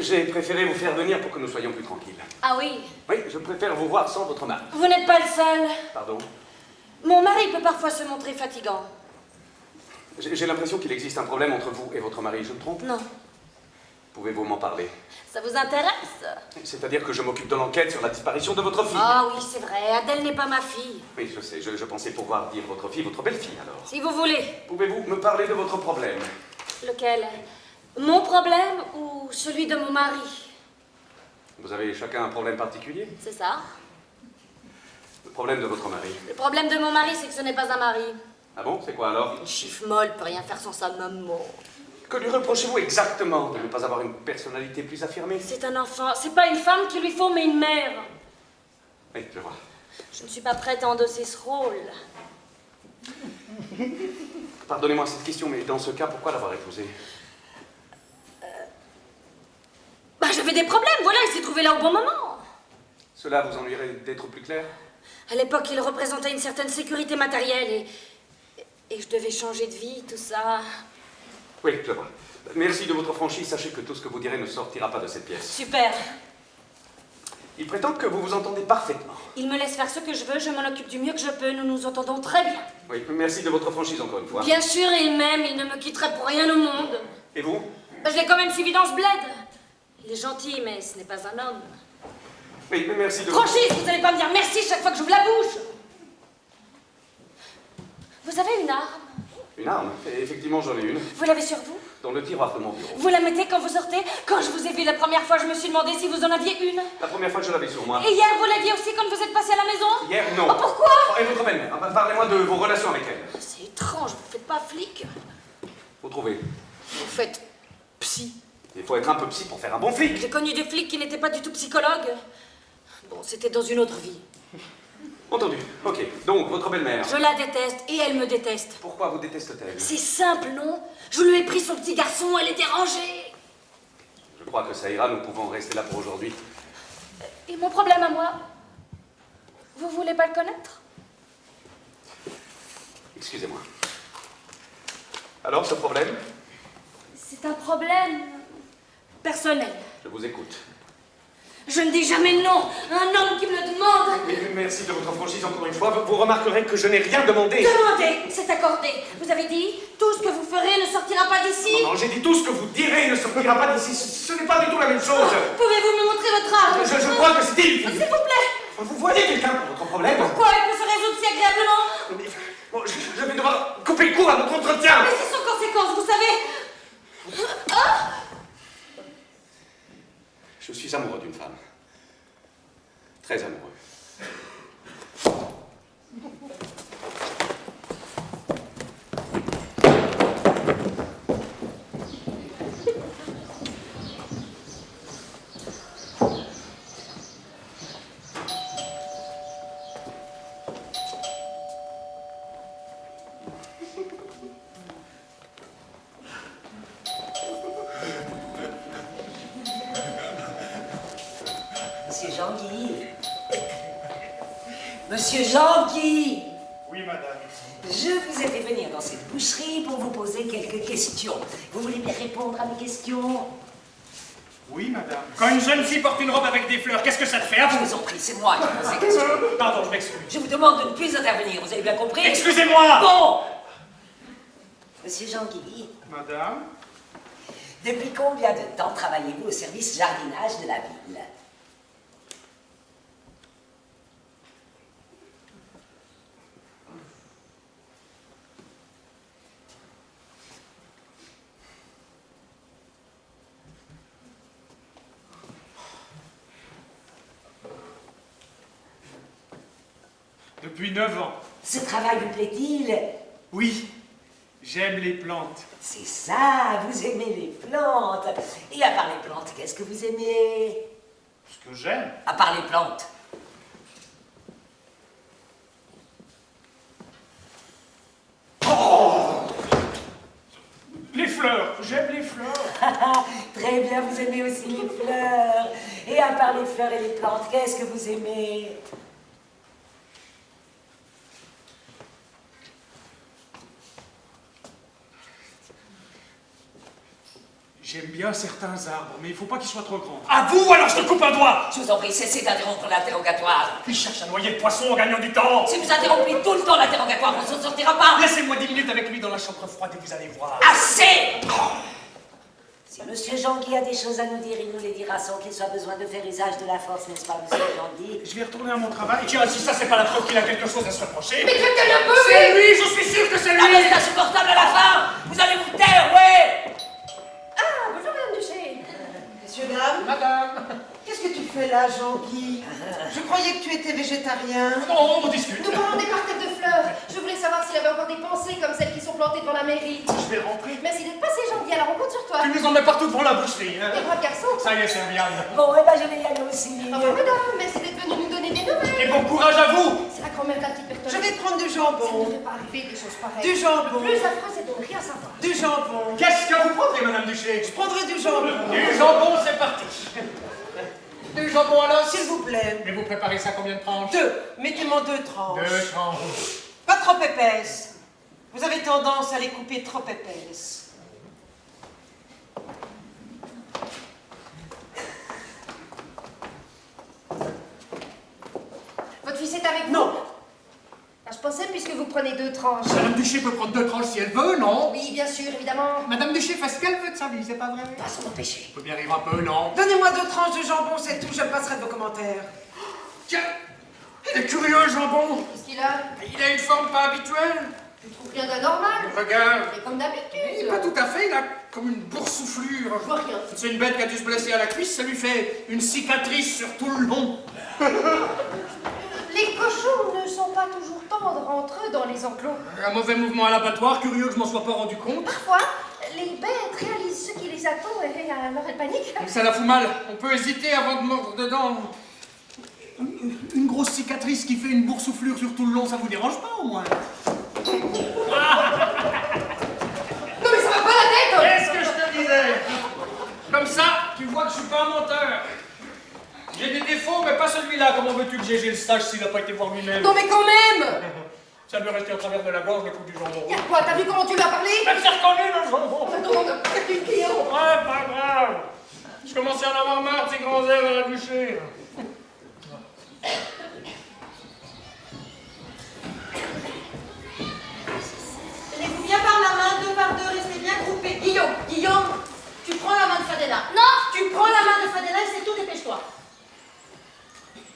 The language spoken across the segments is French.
J'ai préféré vous faire venir pour que nous soyons plus tranquilles. Ah oui? Oui, je préfère vous voir sans votre mari. Vous n'êtes pas le seul. Pardon? Mon mari peut parfois se montrer fatigant. J'ai l'impression qu'il existe un problème entre vous et votre mari, je me trompe? Non. Pouvez-vous m'en parler? Ça vous intéresse? C'est-à-dire que je m'occupe de l'enquête sur la disparition de votre fille. Ah oui, c'est vrai. Adèle n'est pas ma fille. Oui, je sais, je pensais pouvoir dire votre fille, votre belle-fille alors. Si vous voulez. Pouvez-vous me parler de votre problème? Lequel? Mon problème ou celui de mon mari? Vous avez chacun un problème particulier? C'est ça. Le problème de votre mari. Le problème de mon mari, c'est que ce n'est pas un mari. Ah bon? C'est quoi alors? Une chiffre molle peut rien faire sans sa maman. Que lui reprochez-vous exactement de ne pas avoir une personnalité plus affirmée? C'est un enfant. C'est pas une femme qu'il lui faut, mais une mère. Oui, je vois. Je ne suis pas prête à endosser ce rôle. Pardonnez-moi cette question, mais dans ce cas, pourquoi l'avoir épousé? Bah, j'avais des problèmes, voilà, il s'est trouvé là au bon moment. Cela vous ennuierait d'être plus clair? À l'époque, il représentait une certaine sécurité matérielle et je devais changer de vie, tout ça. Oui, je vois. Merci de votre franchise. Sachez que tout ce que vous direz ne sortira pas de cette pièce. Super. Il prétend que vous vous entendez parfaitement. Il me laisse faire ce que je veux, je m'en occupe du mieux que je peux, nous nous entendons très bien. Oui, merci de votre franchise encore une fois. Bien sûr, il m'aime, il ne me quitterait pour rien au monde. Et vous? Je l'ai quand même suivi dans ce bled. Il est gentil, mais ce n'est pas un homme. Oui, mais merci de... Franchise, vous n'allez pas me dire merci chaque fois que j'ouvre la bouche. Vous avez une arme? Une arme? Effectivement, j'en ai une. Vous l'avez sur vous? Dans le tiroir de mon bureau. Vous la mettez quand vous sortez? Quand je vous ai vu la première fois, je me suis demandé si vous en aviez une. La première fois que je l'avais sur moi. Et hier, vous l'aviez aussi quand vous êtes passé à la maison? Hier, non. Oh, pourquoi? Oh, et votre belle-mère? Parlez-moi de vos relations avec elle. C'est étrange, vous faites pas flic. Vous trouvez? Vous faites psy. Il faut être un peu psy pour faire un bon flic. J'ai connu des flics qui n'étaient pas du tout psychologues. Bon, c'était dans une autre vie. Entendu. Ok. Donc, votre belle-mère. Je la déteste et elle me déteste. Pourquoi vous déteste-t-elle? C'est simple, non? Je lui ai pris son petit garçon, elle est dérangée. Je crois que ça ira, nous pouvons rester là pour aujourd'hui. Et mon problème à moi? Vous voulez pas le connaître? Excusez-moi. Alors, ce problème? C'est un problème personnel. Je vous écoute. Je ne dis jamais non à un homme qui me le demande. Mais merci de votre franchise encore une fois. Vous remarquerez que je n'ai rien demandé. Demandez, c'est accordé. Vous avez dit, tout ce que vous ferez ne sortira pas d'ici. Non, j'ai dit tout ce que vous direz ne sortira pas d'ici. Ce n'est pas du tout la même chose. Pouvez-vous me montrer votre arme? Je crois que c'est il. S'il vous plaît. Vous voyez quelqu'un pour votre problème? Pourquoi elle peut se résoudre si agréablement? Mais, bon, je vais devoir couper le court à notre entretien. Mais c'est sans conséquence, vous savez. Ah! Je suis amoureux d'une femme. Très amoureux. Monsieur Jean-Guy. Monsieur Jean-Guy. Oui, madame. Je vous ai fait venir dans cette boucherie pour vous poser quelques questions. Vous voulez bien répondre à mes questions? Oui, madame. Quand une jeune fille porte une robe avec des fleurs, qu'est-ce que ça te fait à Je vous? vous en prie, c'est moi qui pose ces questions. Pardon, je m'excuse. Je vous demande de ne plus intervenir, vous avez bien compris? Excusez-moi! Bon. Monsieur Jean-Guy, Madame? depuis combien de temps travaillez-vous au service jardinage de la ville? Depuis 9 ans. Ce travail vous plaît-il? Oui, j'aime les plantes. C'est ça, vous aimez les plantes. Et à part les plantes, qu'est-ce que vous aimez? Ce que j'aime? À part les plantes. Les fleurs, j'aime les fleurs. Très bien, vous aimez aussi les fleurs. Et à part les fleurs et les plantes, qu'est-ce que vous aimez? J'aime bien certains arbres, mais il faut pas qu'ils soient trop grands. À vous, alors je te coupe un doigt! Je vous en prie, cessez d'interrompre l'interrogatoire. Il cherche à noyer le poisson en gagnant du temps! Si vous interrompez tout le temps l'interrogatoire, on ne s'en sortira pas. Laissez-moi 10 minutes avec lui dans la chambre froide et vous allez voir. Assez! Si Monsieur Jean-Guy a des choses à nous dire, il nous les dira sans qu'il soit besoin de faire usage de la force, n'est-ce pas, Monsieur Jean-Guy? Je vais retourner à mon travail. Tiens, si ça c'est pas la preuve qu'il a quelque chose à se reprocher. Mais traitez-le un peu, C'est lui, je suis sûr que c'est Ah, mais lui! c'est insupportable à la fin! Vous allez vous taire, ouais! Ah, bonjour, Madame Duché. Messieurs, dames, Madame! qu'est-ce que tu fais là, Jean-Guy? Je croyais que tu étais végétarien. Non, on discute. Nous parlons des parterres de fleurs. Je voulais savoir s'il avait encore des pensées comme celles qui sont plantées devant la mairie. Je vais rentrer. Merci d'être passé, Jean-Guy, alors on compte sur toi. Tu nous en mets partout devant la boucherie, hein? Et brave garçon. Ça y est, Serviane. Bon, eh ben, je vais y aller aussi. Au revoir, madame. Merci d'être venu nous donner des nouvelles. Et bon courage à vous! C'est la grand-mère de la petite Je Bertolette. vais prendre du Ça ne jambon. devrait pas arriver des choses pareilles. Du jambon. Le plus affreux, c'est de ne rien savoir. Du jambon. Qu'est-ce que vous prendrez, Madame Duché? Je prendrai du jambon. Du jambon, c'est parti. Du jambon à l'os. S'il vous plaît. Mais vous préparez ça combien de tranches? 2. Mettez-moi 2 tranches. 2 tranches. Pas trop épaisses. Vous avez tendance à les couper trop épaisses. Votre fils est avec vous? Non. Ah, je pensais, puisque vous prenez 2 tranches. Madame Duché peut prendre 2 tranches si elle veut, non? Oui, bien sûr, évidemment. Madame Duché fait ce qu'elle veut de sa vie, c'est pas vrai? Pas sans empêcher. On peut bien rire un peu, non? Donnez-moi 2 tranches de jambon, c'est tout. Je passerai de vos commentaires. Tiens, il est curieux, le jambon. Qu'est-ce qu'il a? Il a une forme pas habituelle. Je ne trouve rien d'anormal. Regarde. C'est comme d'habitude. Pas tout à fait, il a comme une boursouflure. Je vois rien. C'est une bête qui a dû se blesser à la cuisse, ça lui fait une cicatrice sur tout le long. Les cochons ne sont pas toujours tendres entre eux dans les enclos. Un mauvais mouvement à l'abattoir, curieux que je m'en sois pas rendu compte. Parfois, les bêtes réalisent ce qui les attend et alors elles paniquent. Ça la fout mal. On peut hésiter avant de mordre dedans. Une grosse cicatrice qui fait une boursouflure sur tout le long, ça vous dérange pas au moins? Non mais ça va pas la tête! Qu'est-ce que je te disais? Comme ça, tu vois que je suis pas un menteur. J'ai des défauts, mais pas celui-là. Comment veux-tu que j'ai le stage s'il n'a pas été voir lui-même? Non mais quand même! Ça lui restait au travers de la gorge le coup du jambon. Y'a quoi? T'as vu comment tu lui as parlé? Mais c'est reconnu le jambon! Attends, c'est une client! Ouais, pas grave. Je commençais à en avoir marre de ces grands airs à la bouchée. Tenez-vous bien par la main, 2 par 2, restez bien groupés. Guillaume, tu prends la main de Fadela. Non! Tu prends la main de Fadela et c'est tout, dépêche-toi.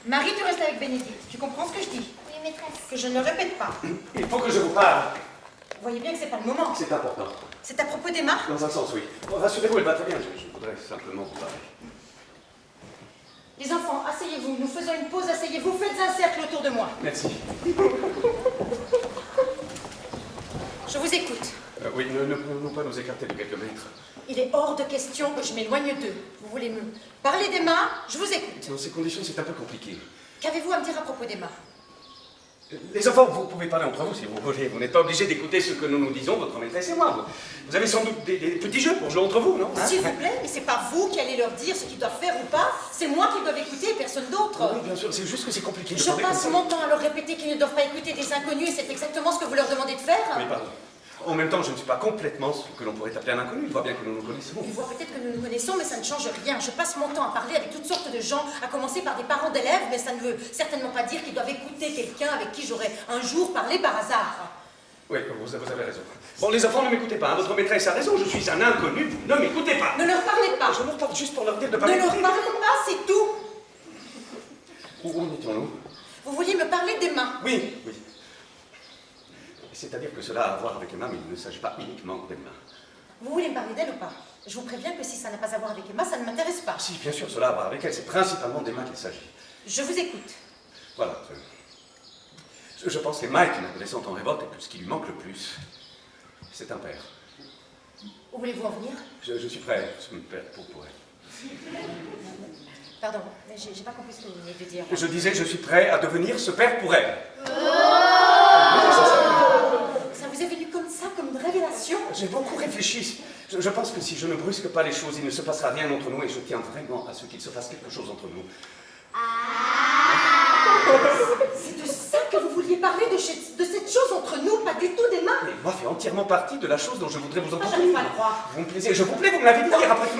Marie, tu restes avec Bénédicte. Tu comprends ce que je dis? Oui, maîtresse. Que je ne répète pas. Il faut que je vous parle. Vous voyez bien que c'est pas le moment. C'est important. C'est à propos d'Emma? Dans un sens, oui. Bon, rassurez-vous, elle va très bien. Je voudrais simplement vous parler. Les enfants, asseyez-vous. Nous faisons une pause, asseyez-vous. Faites un cercle autour de moi. Merci. Je vous écoute. Oui, ne pouvons pas nous écarter de quelques mètres. Il est hors de question que je m'éloigne d'eux. Vous voulez me parler d'Emma? Je vous écoute. Dans ces conditions, c'est un peu compliqué. Qu'avez-vous à me dire à propos d'Emma? Les enfants, vous pouvez parler entre vous si vous voulez. Vous n'êtes pas obligés d'écouter ce que nous nous disons, votre maîtresse et moi. Vous avez sans doute des petits jeux pour jouer entre vous, non? S'il vous plaît, mais c'est pas vous qui allez leur dire ce qu'ils doivent faire ou pas. C'est moi qui dois écouter et personne d'autre. Oui, bien sûr, c'est juste que c'est compliqué de Je parler comme passe ça. mon temps à leur répéter qu'ils ne doivent pas écouter des inconnus et c'est exactement ce que vous leur demandez de faire. Oui, pardon. En même temps, je ne suis pas complètement ce que l'on pourrait appeler un inconnu. Il voit bien que nous nous connaissons. Ils voient peut-être que nous nous connaissons, mais ça ne change rien. Je passe mon temps à parler avec toutes sortes de gens, à commencer par des parents d'élèves, mais ça ne veut certainement pas dire qu'ils doivent écouter quelqu'un avec qui j'aurais un jour parlé par hasard. Oui, vous avez raison. Bon, les enfants, ne m'écoutez pas. Hein. Votre maîtresse a raison. Je suis un inconnu. Vous ne m'écoutez pas. Ne leur parlez pas. Je leur parle juste pour leur dire de Ne pas leur m'écouter. parlez pas, c'est tout. Où en étions-nous? Vous vouliez me parler d'Emma. Oui, oui. C'est-à-dire que cela a à voir avec Emma, mais il ne s'agit pas uniquement d'Emma. Vous voulez me parler d'elle ou pas? Je vous préviens que si ça n'a pas à voir avec Emma, ça ne m'intéresse pas. Si, bien sûr, cela a à voir avec elle. C'est principalement d'Emma qu'il s'agit. Je vous écoute. Voilà. Je pense qu'Emma est une adolescente en révolte et que ce qui lui manque le plus, c'est un père. Où voulez-vous en venir? Je suis prêt à me père pour elle. Pardon, mais j'ai pas compris ce que vous venez de dire. Je disais, je suis prêt à devenir ce père pour elle. Ça vous est venu comme ça, comme une révélation? J'ai beaucoup réfléchi. Je pense que si je ne brusque pas les choses, il ne se passera rien entre nous et je tiens vraiment à ce qu'il se fasse quelque chose entre nous. C'est de ça que vous vouliez parler de cette chose entre nous, pas du tout d'Emma. Mais moi fait entièrement partie de la chose dont je voudrais vous entendre. J'arrive pas à le croire. Vous me plaisez, je vous plais, vous me l'avez dit hier après tout.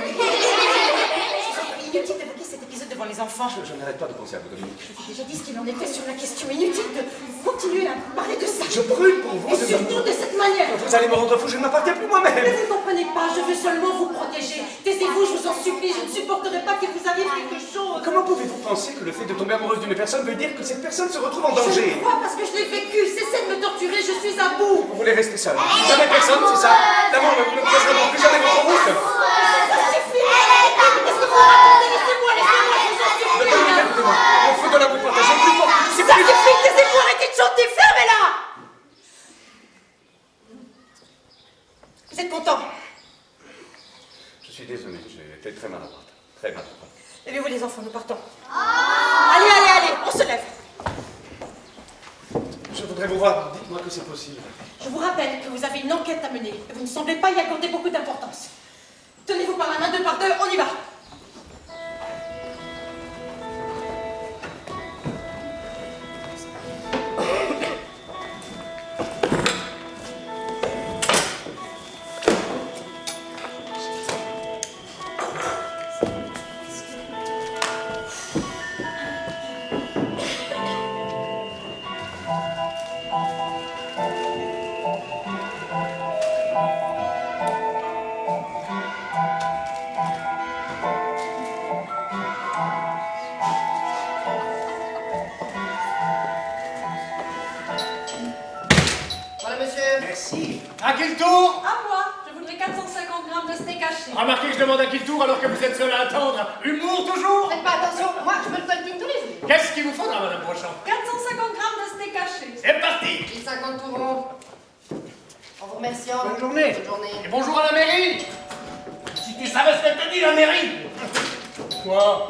Inutile d'évoquer cet épisode devant les enfants. Je n'arrête pas de penser à vous, Dominique. Je vous ai déjà dit ce qu'il en était sur la question. Inutile de continuer à parler de ça. Je brûle pour vous. Et surtout de cette manière. Vous allez me rendre fou, je ne m'appartiens plus moi-même. Mais vous ne comprenez pas, je veux seulement vous protéger. Taisez-vous, je vous en supplie, je ne supporterai pas qu'il vous arrive quelque chose. Comment pouvez-vous penser que le fait de tomber amoureuse d'une personne veut dire que cette personne se retrouve en Je danger? le crois parce que je l'ai vécu. Cessez de me torturer, je suis à bout. Vous voulez rester seul. Jamais personne, c'est ça. L'amour ne croisera plus jamais votre route. Ça suffit. Qu'est-ce que vous racontez? Laissez-moi, je vous en supplie. Écoutez-moi, au feu de l'amour partagé, plus fort que tout. Ça suffit, taisez-vous, arrêtez de chanter, fermez-la. Vous êtes content? Je suis désolé, j'ai été très maladroite. Très maladroite. Levez-vous les enfants, nous partons. Allez, on se lève. Je voudrais vous voir. Dites-moi que c'est possible. Je vous rappelle que vous avez une enquête à mener et vous ne semblez pas y accorder beaucoup d'importance. Tenez-vous par la main, deux par deux, on y va. Voilà, monsieur. Merci. À qui le tour? À moi, je voudrais 450 grammes de steak haché. Remarquez que je demande à qui le tour alors que vous êtes seul à attendre. Humour toujours? Faites pas attention, moi je me le coltine tous les jours. Qu'est-ce qu'il vous faudra, Madame Brochant? 450 grammes de steak haché. C'est parti! 1050 pour vous. En vous remerciant. Bonne journée. Bonne journée. Et bonjour à la mairie! Si tu savais ce qu'elle te dit, la mairie! Quoi?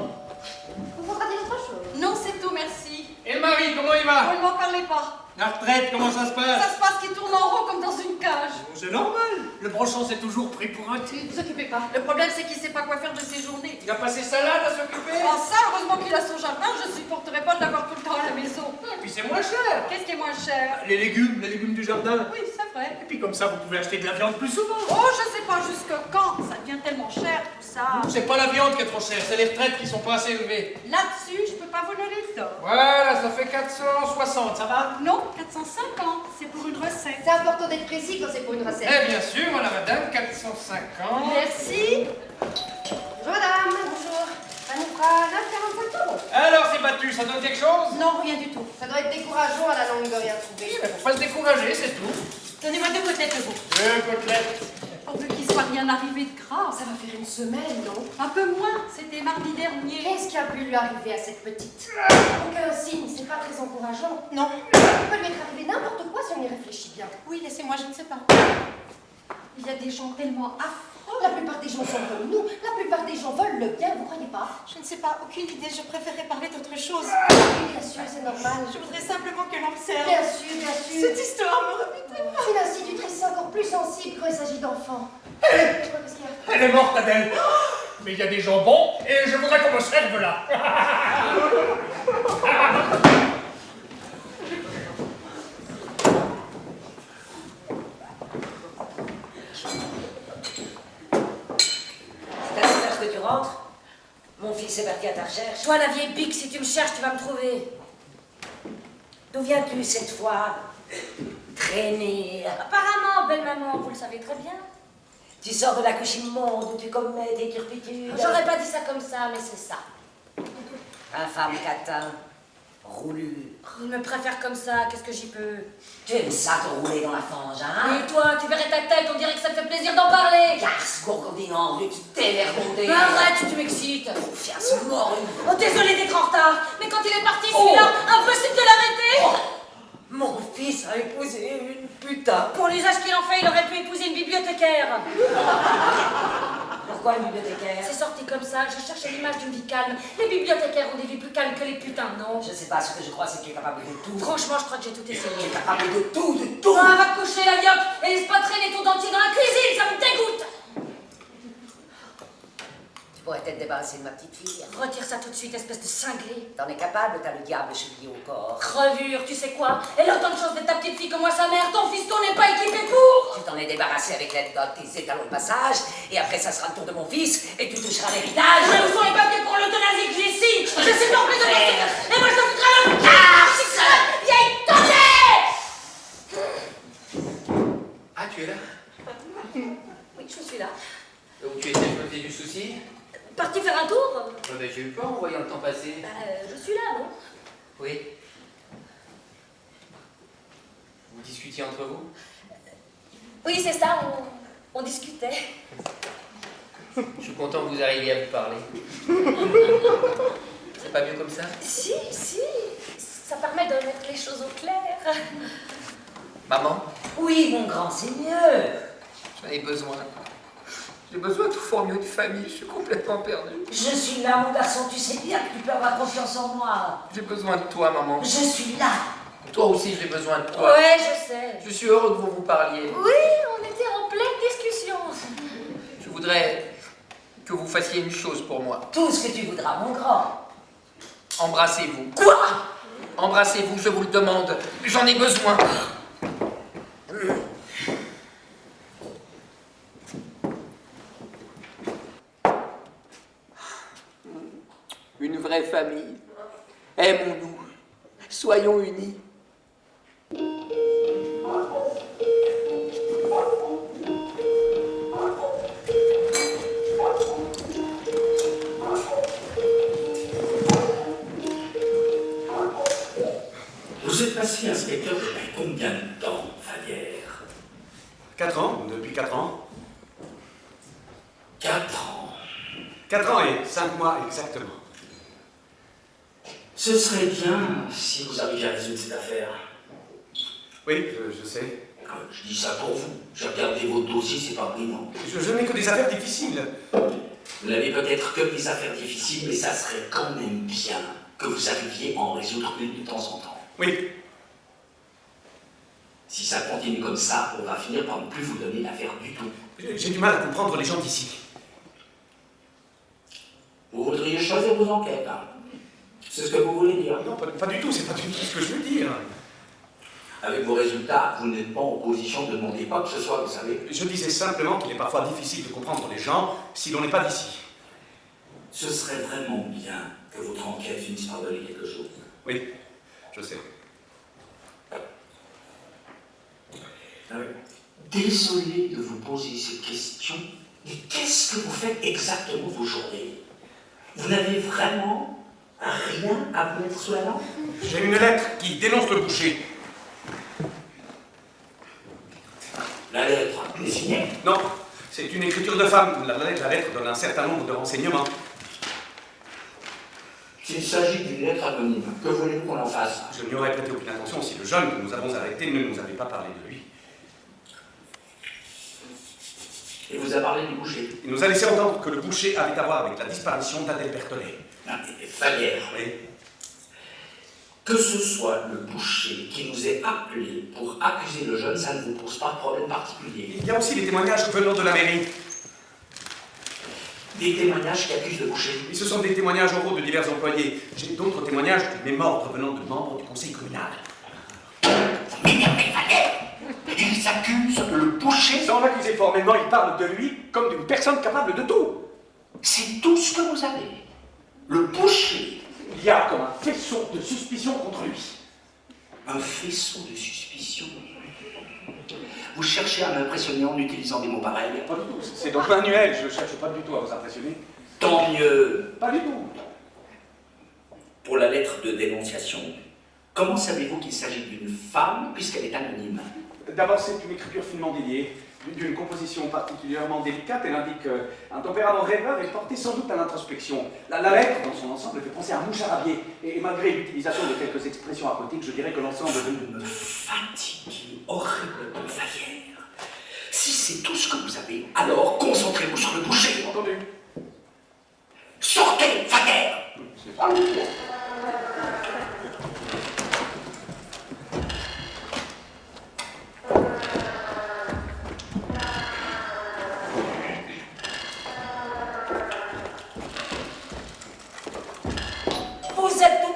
Vous faudra dire autre chose. Non, c'est tout, merci. Et le mari, comment il va? Vous ne m'en parlez pas. La retraite, comment ça se Ça passe? se passe qu'il tourne en rond comme dans une cage. C'est normal. Le Brochant s'est toujours pris pour un type. Ne vous occupez pas. Le problème, c'est qu'il sait pas quoi faire de ses journées. Il a passé salade à s'occuper. Oh, ça, heureusement qu'il a son jardin, je supporterais pas de l'avoir tout le temps à la maison. Et puis c'est moins cher. Qu'est-ce qui est moins cher? Les légumes du jardin. Oui, c'est vrai. Et puis comme ça, vous pouvez acheter de la viande plus souvent. Oh, je sais pas jusque quand. Ça devient tellement cher, tout ça. C'est pas la viande qui est trop chère, c'est les retraites qui sont pas assez élevées. Là-dessus, je peux pas vous donner le tort. Voilà, ça fait 460, ça va? Non, 450. C'est pour une recette. C'est important d'être précis quand c'est pour une recette. Eh bien sûr, voilà madame, 450. Merci. Bonjour madame. Bonjour. Ça nous fera 9,45 €. Alors c'est battu, ça donne quelque chose? Non, rien du tout. Ça doit être décourageant à la langue de rien trouver. Mais faut pas se décourager, c'est tout. Donnez-moi deux côtelettes, vous. Deux côtelettes. Pourvu qu'il soit rien arrivé de grave. Ça va faire une semaine, non? Un peu moins, c'était mardi dernier. Qu'est-ce qui a pu lui arriver à cette petite? Aucun signe, c'est pas très encourageant. Non. Il peut lui être arrivé n'importe quoi si on y réfléchit bien. Oui, laissez-moi, je ne sais pas. Il y a des gens tellement affreux. La plupart des gens sont comme nous. La plupart des gens veulent le bien, vous croyez pas? Je ne sais pas, aucune idée, je préférais parler d'autre chose. Oui, bien sûr, c'est normal. Je voudrais simplement que l'on observe. Bien sûr, bien sûr. Cette histoire me rebute tellement. Une institutrice, c'est encore plus sensible quand il s'agit d'enfants. Qu'est-ce qu'il y a? Elle est morte, Adèle. Mais il y a des gens bons et je voudrais qu'on me serve là. C'est à cette heure que tu rentres? Mon fils est parti à ta recherche. Toi, la vieille bique, si tu me cherches, tu vas me trouver. D'où viens-tu cette fois? Traîner. Apparemment, belle maman, vous le savez très bien. Tu sors de la couche immonde où tu commets des turpitudes. J'aurais pas dit ça comme ça, mais c'est ça. Infâme catin. Roulure. Il me préfère comme ça, qu'est-ce que j'y peux? Tu aimes ça te rouler dans la fange, hein? Et toi, tu verrais ta tête, on dirait que ça te fait plaisir d'en parler. Garce gourgandine en rue, tu t'évergondais. Arrête, tu m'excites. Confiance morue. Oh, désolé d'être en retard, mais quand il est parti, celui-là, impossible de l'arrêter. Mon fils a épousé une putain. Pour l'usage qu'il en fait, il aurait pu épouser une bibliothécaire. Pourquoi une bibliothécaire? C'est sorti comme ça, je cherchais l'image d'une vie calme. Les bibliothécaires ont des vies plus calmes que les putains, non? Je sais pas, ce que je crois, c'est que tu es capable de tout. Franchement, je crois que j'ai tout Tu es essayé. capable de tout, de tout. Ah, va te coucher la vioque et laisse pas traîner ton dentier dans la cuisine, ça me dégoûte. Tu pourrais être débarrassé de ma petite fille. Retire ça tout de suite, espèce de cinglé. T'en es capable, t'as le diable chevillé au corps. Crevure, tu sais quoi? Elle a autant de chance d'être ta petite fille que moi, sa mère. Ton fiston n'est pas équipé pour. Tu t'en es débarrassé avec l'aide de tes étalons de passage, et après ça sera le tour de mon fils, et tu toucheras l'héritage. Mais où sont les papiers pour l'euthanasie que j'ai ici? Je sais non plus de passer. Et moi, je te foutrai le cœur, vieille tonnée! Ah, tu es là? Oui, je suis là. Donc tu étais, je me fais du souci? Parti faire un tour? Ben, j'ai eu peur en voyant le temps passer. Je suis là, non? Oui. Vous discutiez entre vous? Oui, c'est ça, on discutait. Je suis content que vous arriviez à vous parler. C'est pas mieux comme ça? Si, ça permet de mettre les choses au clair. Maman? Oui, mon grand, c'est mieux. J'en ai besoin. J'ai besoin de former une famille, je suis complètement perdu. Je suis là, mon garçon, tu sais bien que tu peux avoir confiance en moi. J'ai besoin de toi, maman. Je suis là. Toi aussi, j'ai besoin de toi. Ouais, je sais. Je suis heureux que vous vous parliez. Oui, on était en pleine discussion. Je voudrais que vous fassiez une chose pour moi. Tout ce que tu voudras, mon grand. Embrassez-vous. Quoi? Embrassez-vous, je vous le demande. J'en ai besoin. Une vraie famille. Aimons-nous. Soyons unis. Vous êtes passé inspecteur depuis combien de temps, Fadière? 4 ans, depuis 4 ans. 4 ans. 4 ans et 5 mois exactement. Ce serait bien si vous arriviez à résoudre cette affaire. Oui, je sais. Je dis ça pour vous. J'ai regardé vos dossiers, c'est pas brillant. Je n'ai que des affaires difficiles. Vous n'avez peut-être que des affaires difficiles, mais ça serait quand même bien que vous arriviez à en résoudre une de temps en temps. Oui. Si ça continue comme ça, on va finir par ne plus vous donner d'affaires du tout. J'ai du mal à comprendre les gens d'ici. Vous voudriez choisir vos enquêtes, hein? C'est ce que vous voulez dire? Non, pas du tout, c'est pas du tout ce que je veux dire. Avec vos résultats, vous n'êtes pas en position de demander quoi que ce soit, vous savez. Je disais simplement qu'il est parfois difficile de comprendre les gens si l'on n'est pas d'ici. Ce serait vraiment bien que votre enquête finisse par donner quelque chose. Oui, je sais. Désolé de vous poser cette question, mais qu'est-ce que vous faites exactement vos journées? Vous n'avez vraiment rien à vous mettre sous la dent? J'ai une lettre qui dénonce le boucher. La lettre est signée? Non, c'est une écriture de femme. La lettre donne un certain nombre de renseignements. S'il s'agit d'une lettre anonyme, que voulez-vous qu'on en fasse? Je n'y aurais prêté aucune attention si le jeune que nous avons arrêté ne nous avait pas parlé de lui. Et vous a parlé du boucher? Il nous a laissé entendre que le boucher avait à voir avec la disparition d'Adèle Berthollet. Falière. Oui. Que ce soit le boucher qui nous ait appelé pour accuser le jeune, ça ne vous pose pas de problème particulier. Il y a aussi les témoignages venant de la mairie. Des témoignages qui accusent le boucher? Et ce sont des témoignages oraux de divers employés. J'ai d'autres témoignages du même ordre venant de membres du conseil communal. Ils accusent le boucher? Sans l'accuser formellement, ils parlent de lui comme d'une personne capable de tout. C'est tout ce que vous avez. Le boucher. Il y a comme un faisceau de suspicion contre lui. Un faisceau de suspicion. Vous cherchez à m'impressionner en utilisant des mots pareils? Pas du tout. C'est donc manuel. Je ne cherche pas du tout à vous impressionner. Tant mieux. Pas du tout. Pour la lettre de dénonciation, comment savez-vous qu'il s'agit d'une femme puisqu'elle est anonyme? D'abord, c'est une écriture finement déliée, d'une composition particulièrement délicate. Elle indique un tempérament rêveur et porté sans doute à l'introspection. La lettre, dans son ensemble, fait penser à un moucharabier. Et malgré l'utilisation de quelques expressions aquatiques, je dirais que l'ensemble de... Me fatigue horriblement, Falière. Si c'est tout ce que vous avez, alors concentrez-vous sur le boucher. Entendu. Sortez, Falière.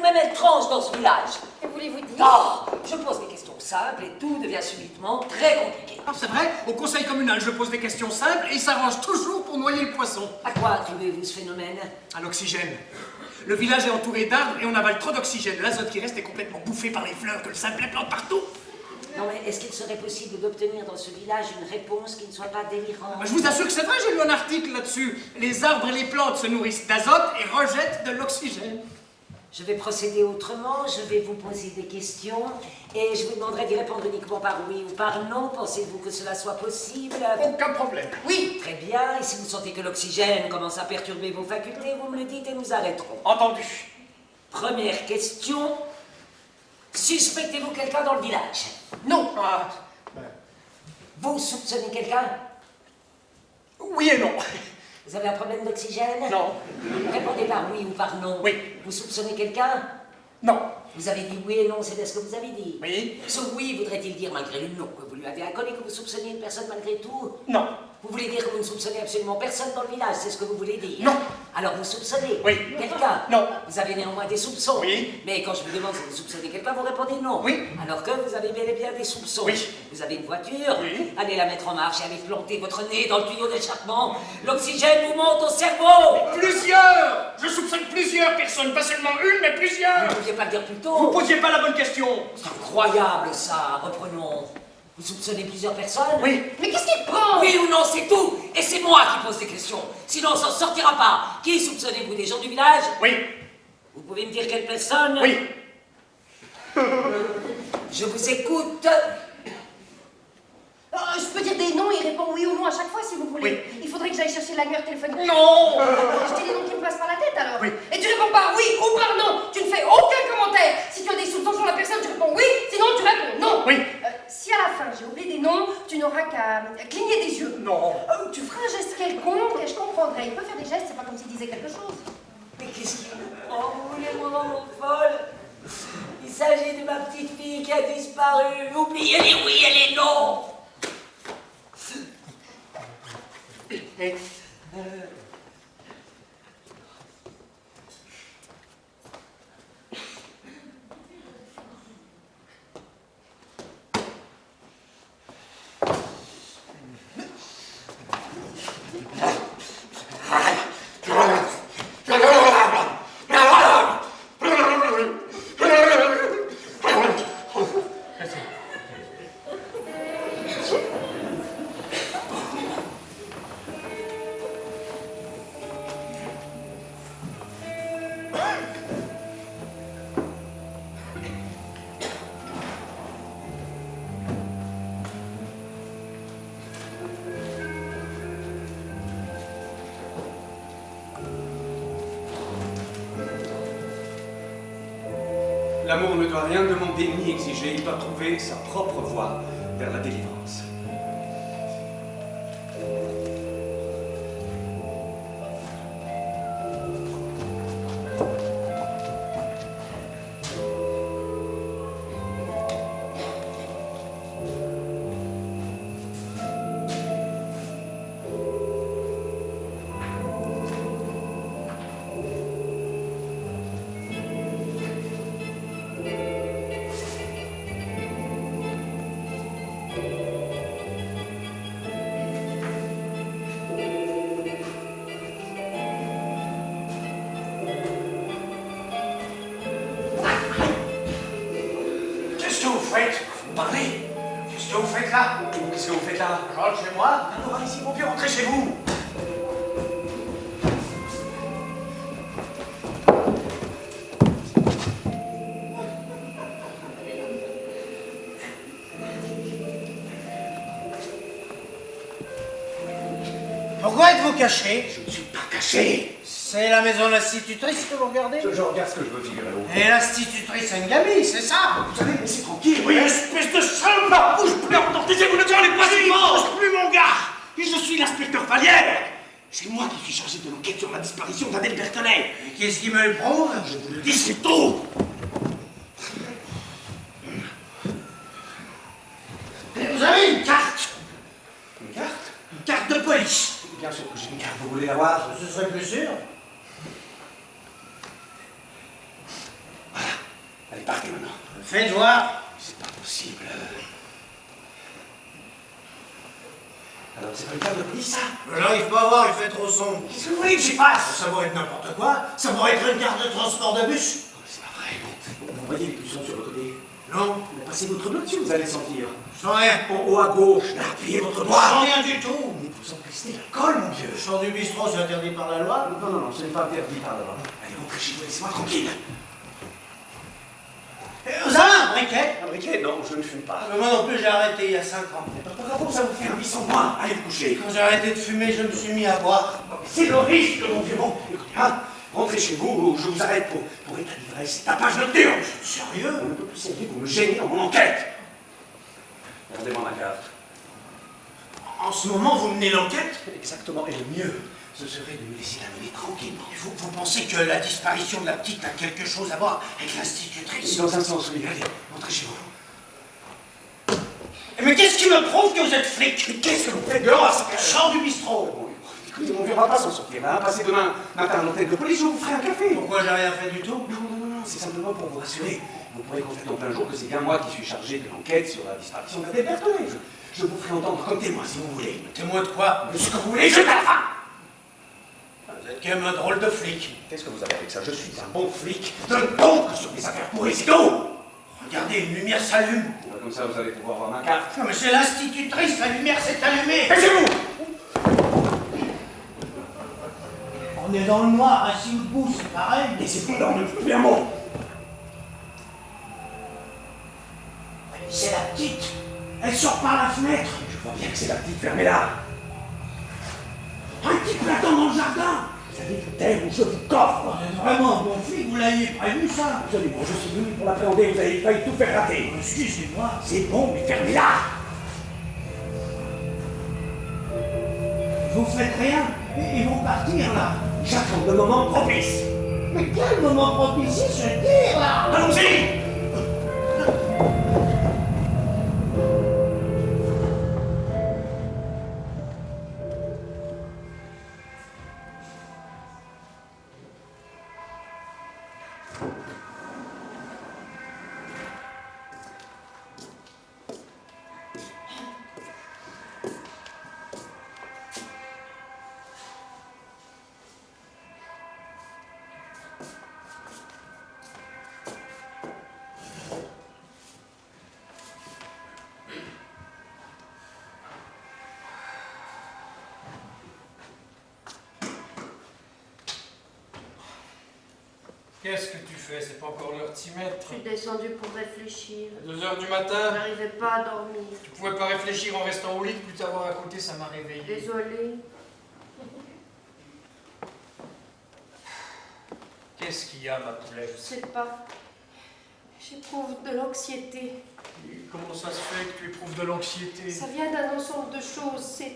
vous-même étrange dans ce village. Que voulez-vous dire? Ah, je pose des questions simples et tout devient subitement très compliqué. Ah, c'est vrai, au conseil communal, je pose des questions simples et il s'arrange toujours pour noyer le poisson. À quoi attribuez-vous ce phénomène? À l'oxygène. Le village est entouré d'arbres et on avale trop d'oxygène. L'azote qui reste est complètement bouffé par les fleurs que le simplet plante partout. Non, mais est-ce qu'il serait possible d'obtenir dans ce village une réponse qui ne soit pas délirante? Je vous assure que c'est vrai, j'ai lu un article là-dessus. Les arbres et les plantes se nourrissent d'azote et rejettent de l'oxygène. Je vais procéder autrement, je vais vous poser des questions et je vous demanderai d'y répondre uniquement par oui ou par non. Pensez-vous que cela soit possible? Aucun problème. Oui. Très bien, et si vous sentez que l'oxygène commence à perturber vos facultés, vous me le dites et nous arrêterons. Entendu. Première question. Suspectez-vous quelqu'un dans le village? Non. Vous soupçonnez quelqu'un? Oui et non. Vous avez un problème d'oxygène? Non. Répondez par oui ou par non. Oui. Vous soupçonnez quelqu'un? Non. Vous avez dit oui et non, c'est ce que vous avez dit. Oui. Ce oui voudrait-il dire malgré le non que vous lui avez accordé que vous soupçonnez une personne malgré tout? Non. Vous voulez dire que vous ne soupçonnez absolument personne dans le village, c'est ce que vous voulez dire? Non. Alors vous soupçonnez? Oui. Quelqu'un? Non. Vous avez néanmoins des soupçons? Oui. Mais quand je vous demande si vous soupçonnez quelqu'un, vous répondez non? Oui. Alors que vous avez bel et bien des soupçons? Oui. Vous avez une voiture? Oui. Allez la mettre en marche et allez planter votre nez dans le tuyau d'échappement. L'oxygène vous monte au cerveau! Plusieurs. Je soupçonne plusieurs personnes, pas seulement une, mais plusieurs. Vous ne pouviez pas le dire plus tôt? Vous posiez pas la bonne question. C'est incroyable ça, reprenons. Vous soupçonnez plusieurs personnes? Oui. Mais qu'est-ce qui te prend? Oui ou non, c'est tout. Et c'est moi qui pose des questions. Sinon, on s'en sortira pas. Qui soupçonnez-vous? Des gens du village? Oui. Vous pouvez me dire quelle personne? Oui. Je vous écoute. Je peux dire des noms, il répond oui ou non à chaque fois si vous voulez. Oui. Il faudrait que j'aille chercher l'annuaire téléphonique. Non. Je dis les noms qui me passent par la tête alors. Oui. Et tu réponds par oui ou par non. Tu ne fais aucun commentaire. Si tu as des soupçons sur la personne, tu réponds oui, sinon tu réponds non. Oui. Si à la fin j'ai oublié des noms, tu n'auras qu'à cligner des yeux. Non. Tu feras un geste quelconque et je comprendrai. Il peut faire des gestes, c'est pas comme s'il disait quelque chose. Mais qu'est-ce qui vous prend? Vous voulez me rendre folle? Il s'agit de ma petite fille qui a disparu. Oubliez les oui et les non. L'amour ne doit rien demander ni exiger, il doit trouver sa propre voie vers la délivrance. Parlez. Qu'est-ce que vous faites là? Qu'est-ce que vous faites là? Je rentre chez moi. Alors, ici, mon vieux, rentrez chez vous. Pourquoi êtes-vous caché? Je ne suis pas caché. C'est la maison de l'institutrice que vous regardez? Je regarde ce que je veux, figurez-vous. Et l'institutrice, c'est une gamine, c'est ça? Vous savez, laissez tranquille. Oui, espèce de salope! Bouge plus, entendez-vous le temps, les bâtiments! Bouge plus, mon gars! Et je suis l'inspecteur Vallière! C'est moi qui suis chargé de l'enquête sur la disparition d'Adèle Berthelet. Qu'est-ce qui me le prouve? Je vous le dis, c'est tout! Vous avez une carte! Une carte? Une carte de police! Bien sûr que j'ai une carte, vous voulez la voir? Ce serait plus sûr. Ah, Allez, partez maintenant. Faites voir. C'est pas possible. Alors, c'est pas une carte de police, ça? J'arrive pas à voir, il fait trop sombre. Qu'est-ce que vous voulez que j'y fasse? Ça pourrait être n'importe quoi. Ça pourrait être une carte de transport de bus. Oh, c'est pas vrai. Vous voyez les buissons sur le côté? Non, Mais passez votre doigt dessus, vous allez sentir. je sens rien. En haut à gauche, là, appuyez votre Je doigt. sens rien du tout. Vous empestez la colle, mon vieux. Le chant du bistrot, c'est interdit par la loi. Non, ce n'est pas interdit par la loi. Allez, rentrez chez vous, laissez-moi tranquille. Vous avez un briquet? Un briquet? Non, je ne fume pas. Moi non plus, j'ai arrêté il y a 5 ans. Comment ça vous fait un vice en moi? Allez vous coucher. Quand j'ai arrêté de fumer, je me suis mis à boire. C'est le risque, mon vieux. Bon, écoutez, hein, rentrez chez vous, ou je vous arrête pour état d'ivresse. Tapage nocturne. Sérieux? On ne peut plus sérieux, vous me gênez dans mon enquête. Regardez-moi ma carte. En ce moment, vous menez l'enquête? Exactement, et le mieux, ce serait de me laisser la mener tranquillement. Vous pensez que la disparition de la petite a quelque chose à voir avec l'institutrice? Dans un sens, oui. Allez, rentrez chez vous. Mais qu'est-ce qui me prouve que vous êtes flic? Mais qu'est-ce que vous faites dehors? Chant du bistrot. Bon, écoutez, mon vieux, on va pas s'en sortir. Hein. Passez demain matin à l'hôtel de police, je vous ferai un café. Pourquoi j'ai rien fait du tout? Non, c'est simplement pour vous rassurer. Vous pourrez constater en plein jour que c'est bien moi qui suis chargé de l'enquête sur la disparition d'Adèle Berthollet. Je vous ferai entendre comme témoin, si vous voulez. Témoin de quoi? De ce que vous voulez, je à la fin. Vous êtes quand même un drôle de flic. Qu'est-ce que vous avez avec ça? Je suis un bon flic. Je ne tombe que sur des affaires pourries, c'est tout. Regardez, une lumière s'allume. Comme ça, vous allez pouvoir voir ma carte. Non, mais c'est l'institutrice, la lumière s'est allumée. Taisez-vous! On est dans le noir, assis ou debout, c'est pareil. Laissez-vous là, on ne peut plus un mot. C'est la petite. Elle sort par la fenêtre. Je vois bien que c'est la petite, fermez-la. Un type l'attend dans le jardin. Vous allez vous taire ou je vous coffre. Vous êtes vraiment un bon flic, vous l'aviez prévu ça. Absolument, je suis venu pour l'appréhender, vous avez failli tout faire rater. Excusez-moi. C'est bon, mais fermez-la. Vous faites rien et vont partir là. J'attends le moment propice. Mais quel moment propice se dire là? Allons-y! Qu'est-ce que tu fais? C'est pas encore l'heure de s'y mettre. Je suis descendue pour réfléchir. À 2 heures du Je matin. n'arrivais pas à dormir. Tu pouvais pas réfléchir en restant au lit, de plus t'avoir à côté, ça m'a réveillé. Désolée. Qu'est-ce qu'il y a, ma poulette? Je sais pas. J'éprouve de l'anxiété. Et comment ça se fait que tu éprouves de l'anxiété? Ça vient d'un ensemble de choses. C'est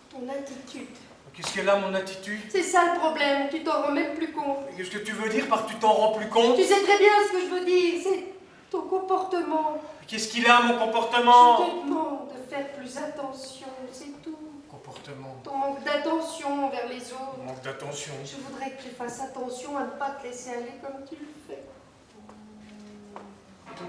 ton attitude. Qu'est-ce qu'elle a, mon attitude? C'est ça le problème. Tu t'en remets plus compte. Qu'est-ce que tu veux dire par tu t'en rends plus compte? Tu sais très bien ce que je veux dire. C'est ton comportement. Qu'est-ce qu'il a, mon comportement? Je te demande de faire plus attention. C'est tout. Comportement. Ton manque d'attention envers les autres. Manque d'attention. Je voudrais que tu fasses attention à ne pas te laisser aller comme tu le fais.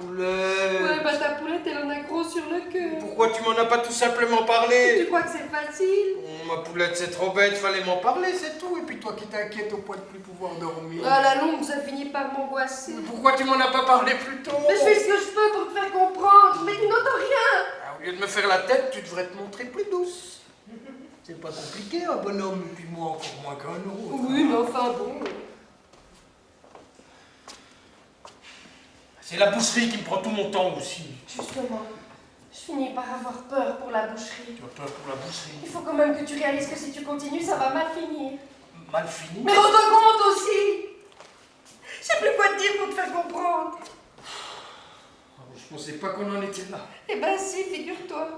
Poulet. Ouais, bah ta poulette, elle en a gros sur le cœur. Pourquoi tu m'en as pas tout simplement Tu parlé? crois que c'est facile? Oh, ma poulette, c'est trop bête, fallait m'en parler, c'est tout. Et puis toi qui t'inquiètes au point de plus pouvoir dormir. À la longue, ça finit par m'angoisser. Pourquoi tu m'en as pas parlé plus tôt? Mais je fais ce que je peux pour te faire comprendre, mais tu n'entends rien. Ah, au lieu de me faire la tête, tu devrais te montrer plus douce. C'est pas compliqué, un bonhomme, puis moi encore moins qu'un autre. Oui, mais enfin bon. C'est la boucherie qui me prend tout mon temps aussi. Justement, je finis par avoir peur pour la boucherie. Tu as peur pour la boucherie? Il faut quand même que tu réalises que si tu continues, ça va mal finir. Mal fini? Mais rends-toi compte aussi. Je sais plus quoi te dire pour te faire comprendre. Je pensais pas qu'on en était là. Eh ben si, figure-toi.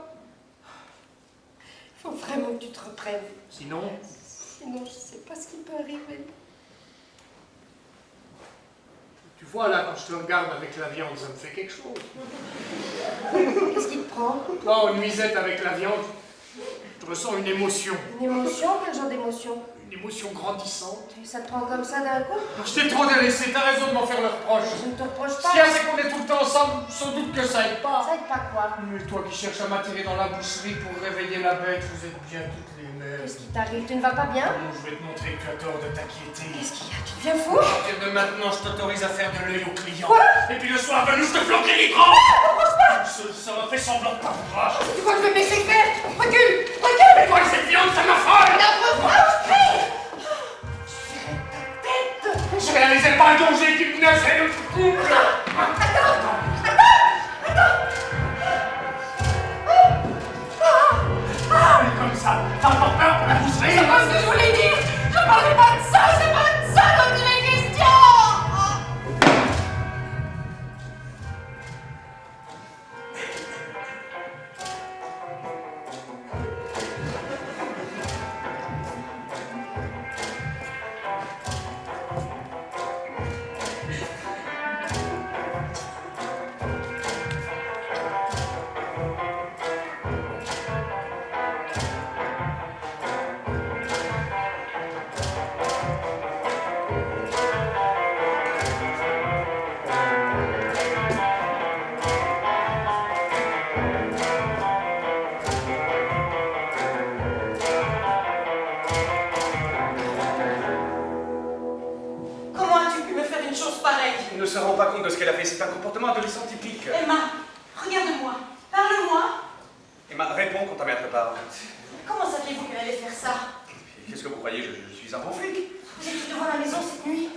Il faut vraiment que tu te reprennes. Sinon? Sinon, je sais pas ce qui peut arriver. Tu vois, là, quand je te regarde avec la viande, ça me fait quelque chose. Qu'est-ce qui te prend? Oh, une nuisette avec la viande, je ressens une émotion. Une émotion? Quel genre d'émotion? une émotion grandissante. Et ça te prend comme ça d'un coup? Je t'ai trop délaissé, t'as raison de m'en faire le reproche. Je ne te reproche Ce pas. qu'il y a, c'est qu'on est tout le temps ensemble, sans doute que ça aide pas. Ça aide pas quoi? Mais toi qui cherches à m'attirer dans la boucherie pour réveiller la bête, vous êtes bien toutes les mêmes. Qu'est-ce qui t'arrive? Tu ne vas pas bien? Bon, je vais te montrer que tu as tort de t'inquiéter. Qu'est-ce qu'il y a? Tu deviens fou? À partir de maintenant, je t'autorise à faire de l'œil aux clients. Quoi? Et puis le soir venu, je te flanquerai l'écran. Ça m'a fait semblant de pas voir. Tu vois que je vais me laisser faire? Recule! Recule! Mais toi, cette viande, ça m'affole. Je réalisais pas le danger qui menaçait notre couple. Comme ça, t'as pas peur pour la boucherie? C'est pas ce que je voulais dire! Je parlais pas de ça! C'est pas de ça dont il est question! Comment as-tu pu me faire une chose pareille? Il ne se rend pas compte de ce qu'elle a fait. C'est un comportement adolescent typique. Emma, regarde-moi. Parle-moi. Emma, réponds quand ta mère te parle. Comment saviez-vous qu'elle allait faire ça? Qu'est-ce que vous croyez? Je suis un bon flic. Vous étiez devant la maison cette nuit?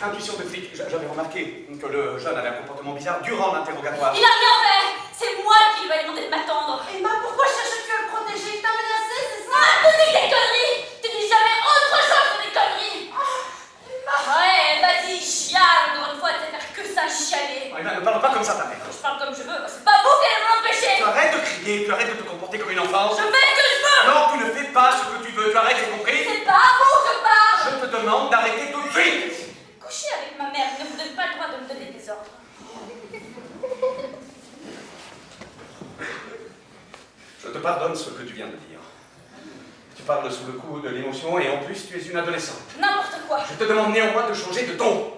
Intuition de flic. J'avais remarqué que le jeune avait un comportement bizarre durant l'interrogatoire. Il a rien fait. C'est moi qui lui ai demandé de m'attendre. Emma, pourquoi cherches-tu à le protéger? T'as menacé, c'est ça? Ah, tu dis des conneries. Tu dis jamais autre chose que des conneries. Ouais, vas-y, chiale. Encore une fois, tu sais faire que ça, chialer. Emma, ne parle pas comme ça, ta mère. Je parle comme je veux. C'est pas vous qui allez m'empêcher. Tu arrêtes de crier, tu arrêtes de te comporter comme une enfant. Je fais ce que je veux. Non, tu ne fais pas ce que tu veux. Tu arrêtes, j'ai compris? C'est pas à vous que je parle. Je te demande d'arrêter tout de suite. Coucher avec ma mère ne vous donne pas le droit de me donner des ordres. Je te pardonne ce que tu viens de dire. Tu parles sous le coup de l'émotion et en plus tu es une adolescente. N'importe quoi. Je te demande néanmoins de changer de ton.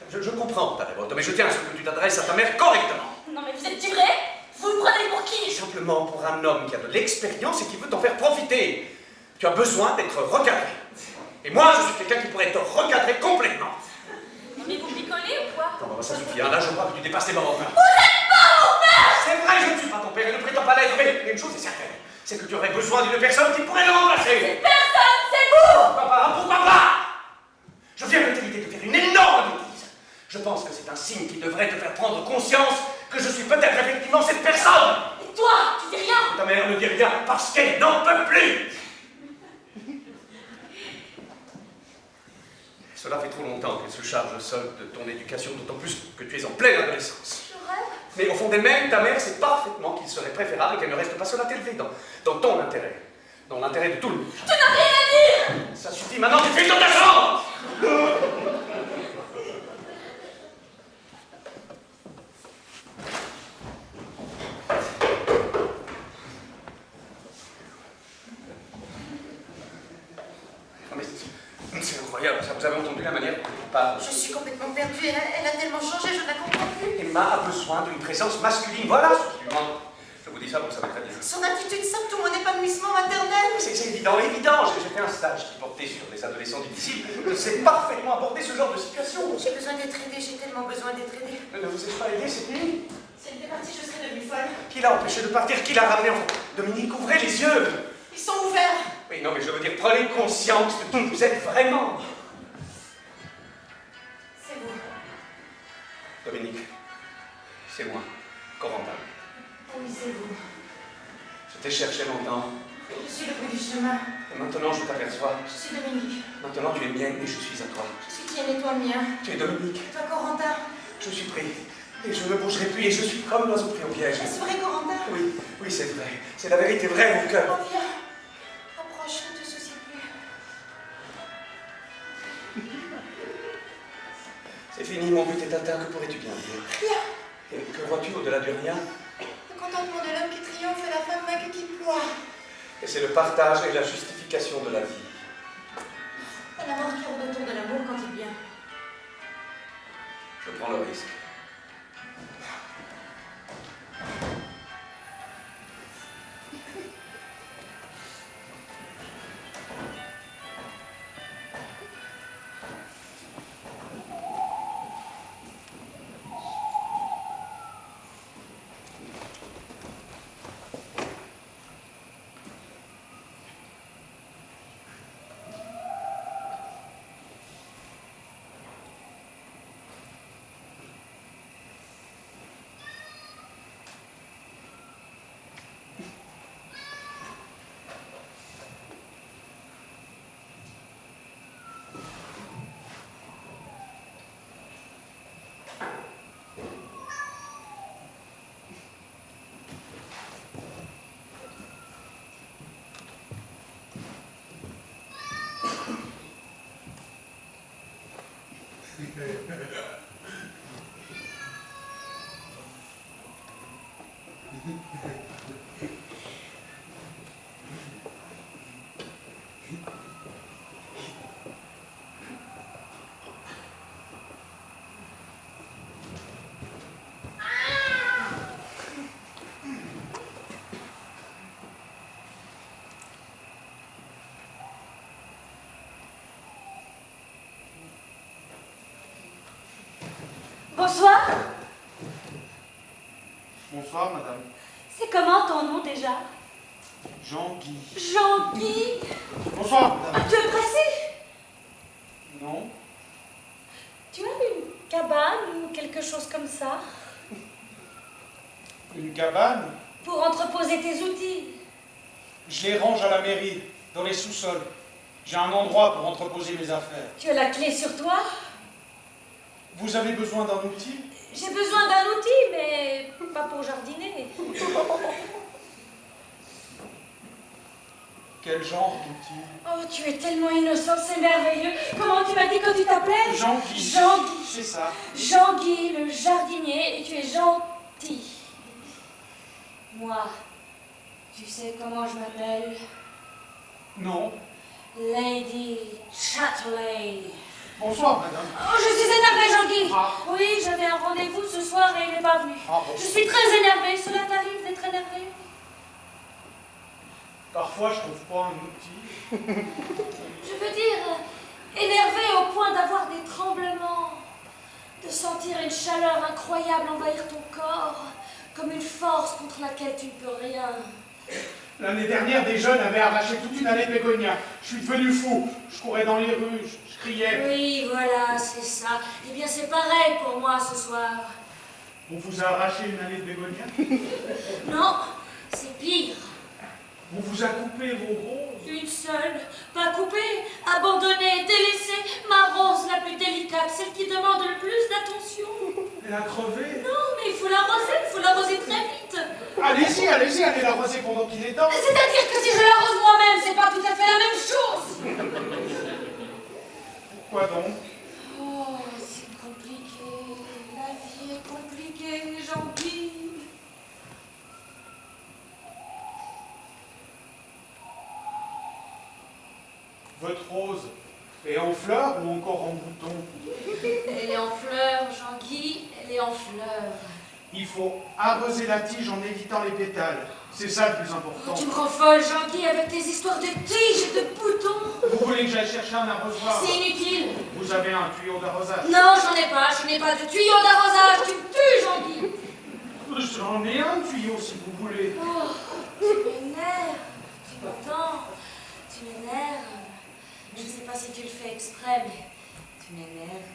Je comprends ta révolte, mais je tiens à ce que tu t'adresses à ta mère correctement. Non mais vous êtes du vrai? Vous me prenez pour qui? Simplement pour un homme qui a de l'expérience et qui veut t'en faire profiter. Tu as besoin d'être recadré. Et moi, je suis quelqu'un qui pourrait te recadrer complètement. Non mais vous picolez ou quoi? Non, bah, ça suffit, hein. Là, je crois que tu dépasses les bornes. Vous n'êtes pas mon père! C'est vrai, je ne suis pas ton père et ne prétends pas l'être, mais une chose est certaine, c'est que tu aurais besoin d'une personne qui pourrait le remplacer. Cette personne, c'est vous! Pourquoi pas, hein, pourquoi pas? Je viens de t'éviter de faire une énorme bêtise. Je pense que c'est un signe qui devrait te faire prendre conscience que je suis peut-être effectivement cette personne. Et toi, tu dis rien? Ta mère ne dit rien parce qu'elle n'en peut plus. Cela fait trop longtemps qu'elle se charge seule de ton éducation, d'autant plus que tu es en pleine adolescence. Je rêve. Mais au fond d'elle-même, ta mère sait parfaitement qu'il serait préférable qu'elle ne reste pas seule à t'élever dans ton intérêt, dans l'intérêt de tout le monde. Tu n'as rien à dire! Ça suffit, maintenant tu fais dans ta chambre! C'est incroyable, ça. Vous avez entendu la manière dont elle parle? Je suis complètement perdue. Elle a tellement changé, je ne la comprends plus. Emma a besoin d'une présence masculine. Voilà ce qui lui manque. Je vous dis ça, vous le savez très bien. Son attitude sape tout mon épanouissement maternel. C'est évident, évident. J'ai fait un stage qui portait sur les adolescents difficiles. Je sais parfaitement aborder ce genre de situation. J'ai besoin d'être aidée, j'ai tellement besoin d'être aidée. Ne vous ai-je pas aidé cette nuit? Si elle était partie, je serais devenue folle. Qui l'a empêché de partir? Qui l'a ramené? Enfin, Dominique, ouvrez les yeux. Ils sont ouverts. Oui, non, mais je veux dire, prenez conscience de qui vous êtes vraiment. C'est vous. Dominique, c'est moi, Corentin. Oui, c'est vous. Je t'ai cherché longtemps. Je suis le bout du chemin. Et maintenant, je t'aperçois. Je suis Dominique. Maintenant, tu es mienne et je suis à toi. Je suis tienne et toi mien. Tu es Dominique. Et toi, Corentin. Je suis pris. Et je ne bougerai plus. Et je suis comme l'oiseau pris au piège. Est-ce vrai, Corentin? Oui, oui, c'est vrai. C'est la vérité vraie, mon cœur. Oh, viens. Approche, ne te soucie plus. C'est fini, mon but est atteint. Que pourrais-tu bien dire? Rien. Et que vois-tu au-delà du rien? Le contentement de l'homme qui triomphe et la femme vaincue qui ploie. Et c'est le partage et la justification de la vie. La mort qui rôde autour de l'amour quand il vient. Je prends le risque. Bonsoir. Bonsoir, madame. C'est comment ton nom déjà? Jean-Guy. Jean-Guy. Bonsoir, madame. Tu es pressé? Non. Tu as une cabane ou quelque chose comme ça? Une cabane? Pour entreposer tes outils. Je les range à la mairie, dans les sous-sols. J'ai un endroit pour entreposer mes affaires. Tu as la clé sur toi? Vous avez besoin d'un outil? J'ai besoin d'un outil, mais pas pour jardiner. Quel genre d'outil? Oh, tu es tellement innocent, c'est merveilleux. Comment tu m'as dit que tu t'appelais? Jean-Guy. Jean-Guy. C'est ça. Jean-Guy, le jardinier, et tu es gentil. Moi, tu sais comment je m'appelle? Non. Lady Chatterley. Bonsoir, madame. Oh, je suis énervée, Jean-Guy. Ah. Oui, j'avais un rendez-vous ce soir et il n'est pas venu. Ah bon. Je suis très énervée. Cela t'arrive d'être énervée? Parfois, je trouve pas un outil. Je veux dire, énervée au point d'avoir des tremblements, de sentir une chaleur incroyable envahir ton corps, comme une force contre laquelle tu ne peux rien. L'année dernière, des jeunes avaient arraché toute une allée de bégonias. Je suis devenu fou. Je courais dans les rues, je criais. Oui, voilà, c'est ça. Eh bien, c'est pareil pour moi ce soir. On vous a arraché une allée de bégonias? Non, c'est pire. On vous a coupé vos roses? Une seule, pas coupée, abandonnée, délaissée, ma rose la plus délicate, celle qui demande le plus d'attention. Elle a crevé? Non, mais il faut l'arroser très vite. Allez-y, allez l'arroser pendant qu'il est temps. C'est-à-dire que si je l'arrose moi-même, c'est pas tout à fait la même chose. Pourquoi donc? Oh, c'est compliqué, la vie est compliquée, Jean-Guy. Votre rose est en fleurs ou encore en bouton? Elle est en fleurs, Jean-Guy, elle est en fleurs. Il faut arroser la tige en évitant les pétales. C'est ça le plus important. Tu me rends folle, Jean-Guy, avec tes histoires de tiges et de boutons. Vous voulez que j'aille chercher un arrosoir? C'est inutile. Vous avez un tuyau d'arrosage? Non, je n'ai pas de tuyau d'arrosage. Tu me tues, Jean-Guy. J'en ai un tuyau si vous voulez. Oh, tu m'énerves. Tu m'entends? Tu m'énerves. Je ne sais pas si tu le fais exprès, mais tu m'énerves.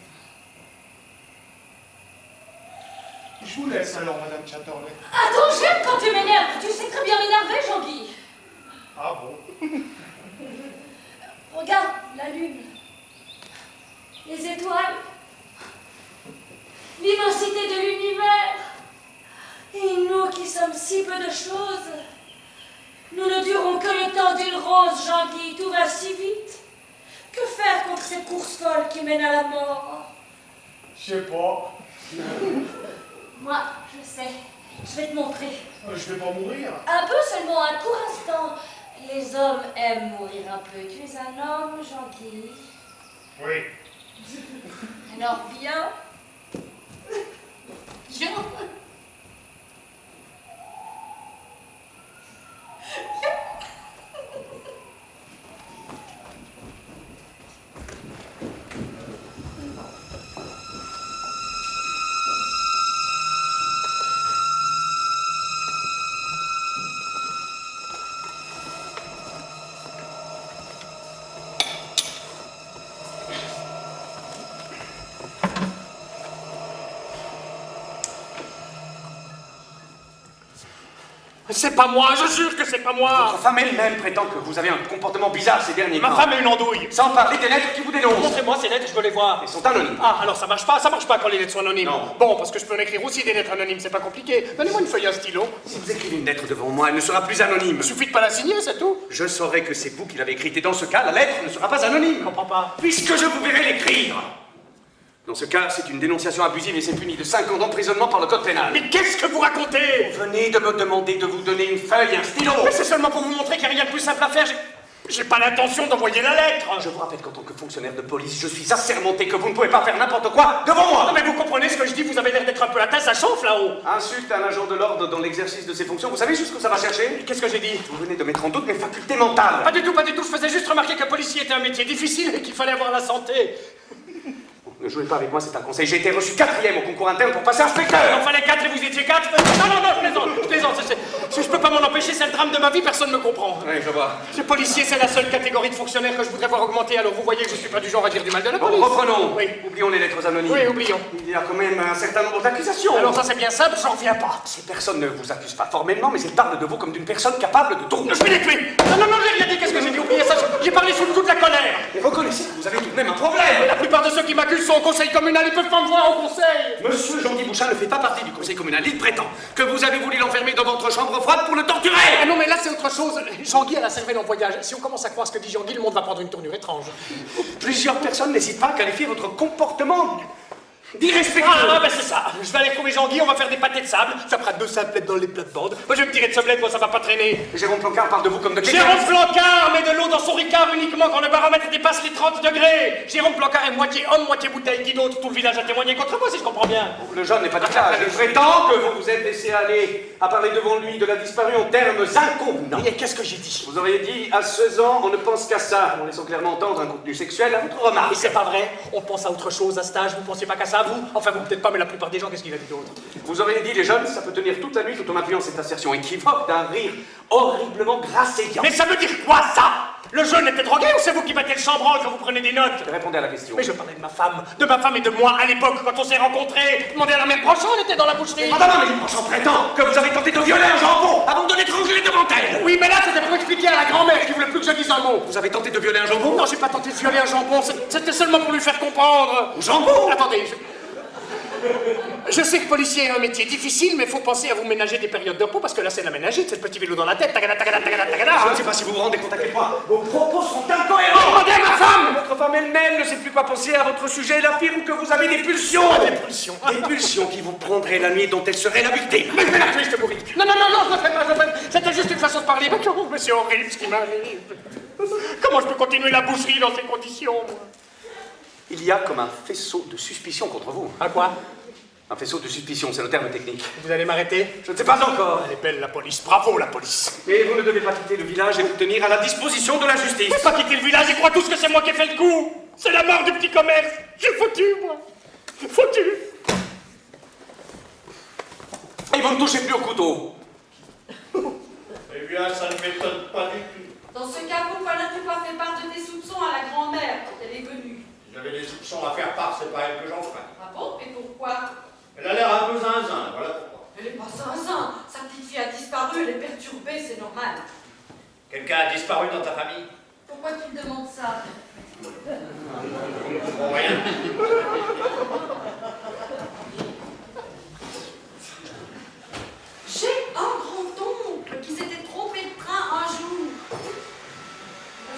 Je vous laisse alors, Madame Chatterley. Attends, j'aime quand tu m'énerves. Tu sais très bien m'énerver, Jean-Guy. Ah bon? Regarde la lune, les étoiles, l'immensité de l'univers. Et nous qui sommes si peu de choses, nous ne durons que le temps d'une rose, Jean-Guy. Tout va si vite. Que faire contre cette course folle qui mène à la mort? Je sais pas. Moi, je sais. Je vais te montrer. Je vais pas mourir. Un peu seulement, un court instant. Les hommes aiment mourir un peu. Tu es un homme, Jean-Guy. Oui. Alors, bien. Bien. C'est pas moi, je jure que c'est pas moi. Votre femme elle-même prétend que vous avez un comportement bizarre ces derniers temps. Ma femme est une andouille. Sans parler des lettres qui vous dénoncent. Montrez-moi ces lettres, je veux les voir. Elles sont anonymes. Ah, alors ça marche pas quand les lettres sont anonymes. Non. Bon, parce que je peux en écrire aussi des lettres anonymes, c'est pas compliqué. Donnez-moi une feuille et un stylo. Si vous écrivez une lettre devant moi, elle ne sera plus anonyme. Il suffit de pas la signer, c'est tout. Je saurai que c'est vous qui l'avez écrite et dans ce cas, la lettre ne sera pas anonyme. Je comprends pas. Puisque je vous verrai l'écrire. Dans ce cas, c'est une dénonciation abusive et c'est puni de 5 ans d'emprisonnement par le code pénal. Mais qu'est-ce que vous racontez? Vous venez de me demander de vous donner une feuille et un stylo. Mais c'est seulement pour vous montrer qu'il n'y a rien de plus simple à faire. J'ai pas l'intention d'envoyer la lettre. Je vous rappelle qu'en tant que fonctionnaire de police, je suis assermenté que vous ne pouvez pas faire n'importe quoi devant moi. Non mais vous comprenez ce que je dis, vous avez l'air d'être un peu atteint, ça chauffe là-haut. Insulte un agent de l'ordre dans l'exercice de ses fonctions, vous savez jusqu'où ça va chercher? Qu'est-ce que j'ai dit? Vous venez de mettre en doute mes facultés mentales. Pas du tout, je faisais juste remarquer que policier était un métier difficile et qu'il fallait avoir la santé. Ne jouez pas avec moi, c'est un conseil. J'ai été reçu 4e au concours interne pour passer inspecteur. Il en fallait 4 et vous étiez 4. Non, je plaisante. Je peux pas m'en empêcher, c'est le drame de ma vie, personne ne me comprend. Oui, je vois. Ce policier, c'est la seule catégorie de fonctionnaires que je voudrais voir augmenter, alors vous voyez que je suis pas du genre à dire du mal de la police. Bon, reprenons. Oui. Oublions les lettres anonymes. Oui, oublions. Il y a quand même un certain nombre d'accusations. Alors ça c'est bien simple, j'en reviens pas. Ces personnes ne vous accusent pas formellement, mais elles parlent de vous comme d'une personne capable de tourner. Je vais les tuer. Non, j'ai rien dit, qu'est-ce que j'ai dit? Oubliez ça, j'ai parlé sous le coup de la colère. Mais reconnaissez que vous avez tout de même un problème. La plupart de ceux qui m'accusent sont au conseil communal, ils peuvent pas me voir au conseil. Monsieur Jean-Guy Bouchard ne fait pas partie du conseil communal. Il prétend que vous avez voulu l'enfermer dans votre chambre froide pour le torturer. Ah non, mais là c'est autre chose. Jean-Guy a la cervelle en voyage. Si on commence à croire ce que dit Jean-Guy, le monde va prendre une tournure étrange. Plusieurs personnes n'hésitent pas à qualifier votre comportement d'irrespectueux. Ah, ben c'est ça. Je vais aller trouver Jean-Guy, on va faire des pâtés de sable. Ça fera 2 simplettes dans les plates-bandes. Moi je vais me tirer de ce bled, moi ça va pas traîner. Jérôme Plancard parle de vous comme de quelqu'un. Jérôme Plancard met de l'eau dans son ricard uniquement quand le baromètre dépasse les 30 degrés. Jérôme Plancard est moitié homme, moitié bouteille. Qui d'autre? Tout le village a témoigné contre moi si je comprends bien. Le jeune n'est pas d'âge. Il prétend que vous vous êtes laissé aller à parler devant lui de la disparue en termes inconvenants. Et qu'est-ce que j'ai dit? Vous auriez dit à 16 ans, on ne pense qu'à ça, en laissant clairement entendre un contenu sexuel à votre remarque. Et c'est pas vrai, on pense à autre chose à cet âge, vous pensez pas qu'à ça, vous? Enfin, vous peut-être pas, mais la plupart des gens, qu'est-ce qu'il a dit d'autre? Vous auriez dit, les jeunes, ça peut tenir toute la nuit tout en appuyant cette assertion équivoque d'un rire horriblement grasséant. Mais ça veut dire quoi, ça? Le jeune était drogué ou c'est vous qui battez le chambranle quand vous prenez des notes? Répondez à la question. Mais je parlais de ma femme et de moi à l'époque quand on s'est rencontrés. Demandez à la mère Brochon, elle était dans la boucherie. Madame Amélie Brochon prétend que vous avez tenté de violer un jambon avant de l'étrangler devant elle. Oui, mais là c'était pour expliquer à la grand-mère qui voulait plus que je dise un mot. Vous avez tenté de violer un jambon? Non, j'ai pas tenté de violer un jambon, c'était seulement pour lui faire comprendre. Jambon? Attendez, je sais que policier est un métier difficile, mais faut penser à vous ménager des périodes de repos parce que là c'est la ménagite, c'est le petit vélo dans la tête. Tagada, tagada, tagada, tagada. Je ne sais pas si vous vous rendez compte à quel point vos propos sont incohérents. Demandez à ma femme. Votre femme elle-même ne sait plus quoi penser à votre sujet. Elle affirme que vous avez des pulsions. Des pulsions. Des pulsions qui vous prendraient la nuit dont elle serait la victime. Mais je vais la tuer, je te bourrique. Non, je ne fais pas, C'était juste une façon de parler. Mais c'est horrible ce qui m'arrive. Comment je peux continuer la boucherie dans ces conditions, moi? Il y a comme un faisceau de suspicion contre vous. À quoi? Un faisceau de suspicion, c'est le terme technique. Vous allez m'arrêter? Je ne sais pas encore. Elle est belle, la police. Bravo, la police. Mais vous ne devez pas quitter le village et vous tenir à la disposition de la justice. Je vais pas quitter le village, ils croient tous que c'est moi qui ai fait le coup. C'est la mort du petit commerce. J'ai foutu, moi. Foutu. Et vous ne touchez plus au couteau. Eh bien, ça ne m'étonne pas du tout. Dans ce cas, pourquoi n'as-tu pas fait part de tes soupçons à la grand-mère quand elle est venue? Si j'avais des soupçons à faire part, c'est pas elle que j'en ferais. Ah bon? Et pourquoi? Elle a l'air un peu zinzin, voilà pourquoi. Elle est pas zinzin. Sa petite fille a disparu, elle est perturbée, c'est normal. Quelqu'un a disparu dans ta famille? Pourquoi tu me demandes ça? Je ne comprends rien. J'ai un grand-oncle qui s'était trompé de train un jour.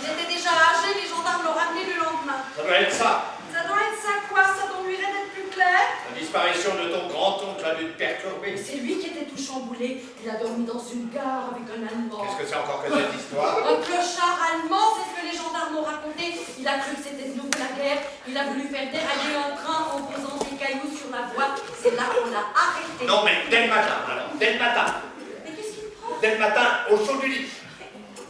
Il était déjà âgé, les gendarmes l'ont ramené le lendemain. Ça doit être ça. Ça doit être ça quoi? Ça doit lui d'être plus clair? La disparition de ton grand-oncle a dû te perturber. C'est lui qui était tout chamboulé. Il a dormi dans une gare avec un Allemand. Qu'est-ce que c'est encore que cette histoire? Un clochard allemand, c'est ce que les gendarmes m'ont raconté. Il a cru que c'était de nouveau la guerre, il a voulu faire dérailler un train en posant des cailloux sur la voie. C'est là qu'on l'a arrêté. Non, mais dès le matin, alors, dès le matin. Mais qu'est-ce qu'il prend? Dès le matin, au chaud du lit.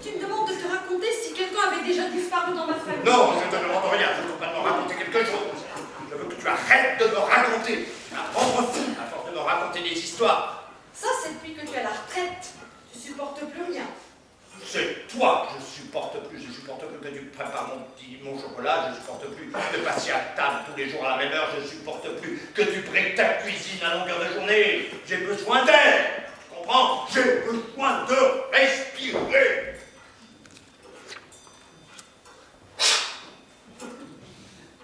Tu me demandes de te raconter si quelqu'un avait déjà disparu dans ma famille? Non, je ne te demande rien, je ne veux pas me raconter quelque chose. Je veux que tu arrêtes de me raconter. Un pauvre fou, à force de me raconter des histoires. Ça, c'est depuis que tu es à la retraite. Tu supportes plus rien. C'est toi que je supporte plus. Je supporte plus que tu prépares mon chocolat. Je supporte plus de passer à table tous les jours à la même heure. Je supporte plus que tu prennes ta cuisine à longueur de journée. J'ai besoin d'air. Tu comprends? J'ai besoin de respirer.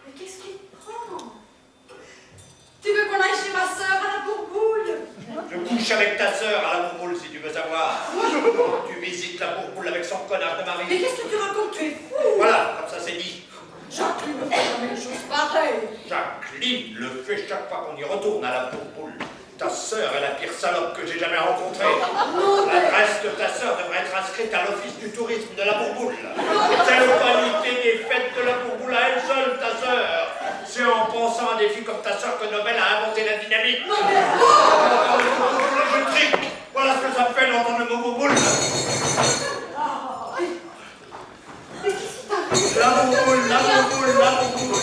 Mais qu'est-ce qu'il prend? Tu veux qu'on aille chez ma sœur à la Bourboule? Je couche avec ta sœur à la Bourboule si tu veux savoir. Tu visites la Bourboule avec son connard de mari. Mais qu'est-ce que tu racontes? Tu es fou! Voilà, comme ça c'est dit. Jacqueline ne fait jamais une chose pareille. Jacqueline le fait chaque fois qu'on y retourne à la Bourboule. Ta sœur est la pire salope que j'ai jamais rencontrée. L'adresse de ta sœur devrait être inscrite à l'office du tourisme de la Bourboule. C'est l'autorité des fêtes de la Bourboule à elle seule, ta sœur. C'est en pensant à des filles comme ta sœur que Nobel a inventé la dynamite. Non mais Je trique. Voilà ce que ça me fait d'entendre le mot Bourboule. Mais qu'est-ce qui t'arrive? La Bourboule, la Bourboule, la Bourboule.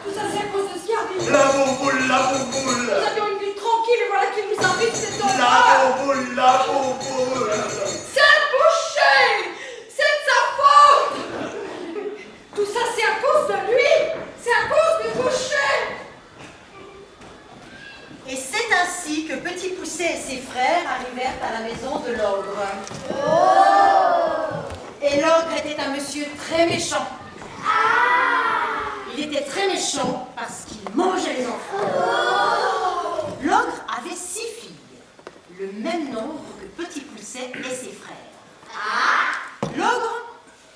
Tout ça c'est à cause de ce qui arrive. La Bourboule, la Bourboule. Nous avions une vie tranquille et voilà qu'il nous arrive cette horreur. La Bourboule, la Bourboule. C'est le boucher! C'est de sa faute! Tout ça c'est à cause de lui! C'est à cause du boucher! Et c'est ainsi que Petit Poucet et ses frères arrivèrent à la maison de l'ogre. Et l'ogre était un monsieur très méchant. Il était très méchant parce qu'il mangeait les enfants. L'ogre avait 6 filles, le même nombre que Petit Poucet et ses frères. L'ogre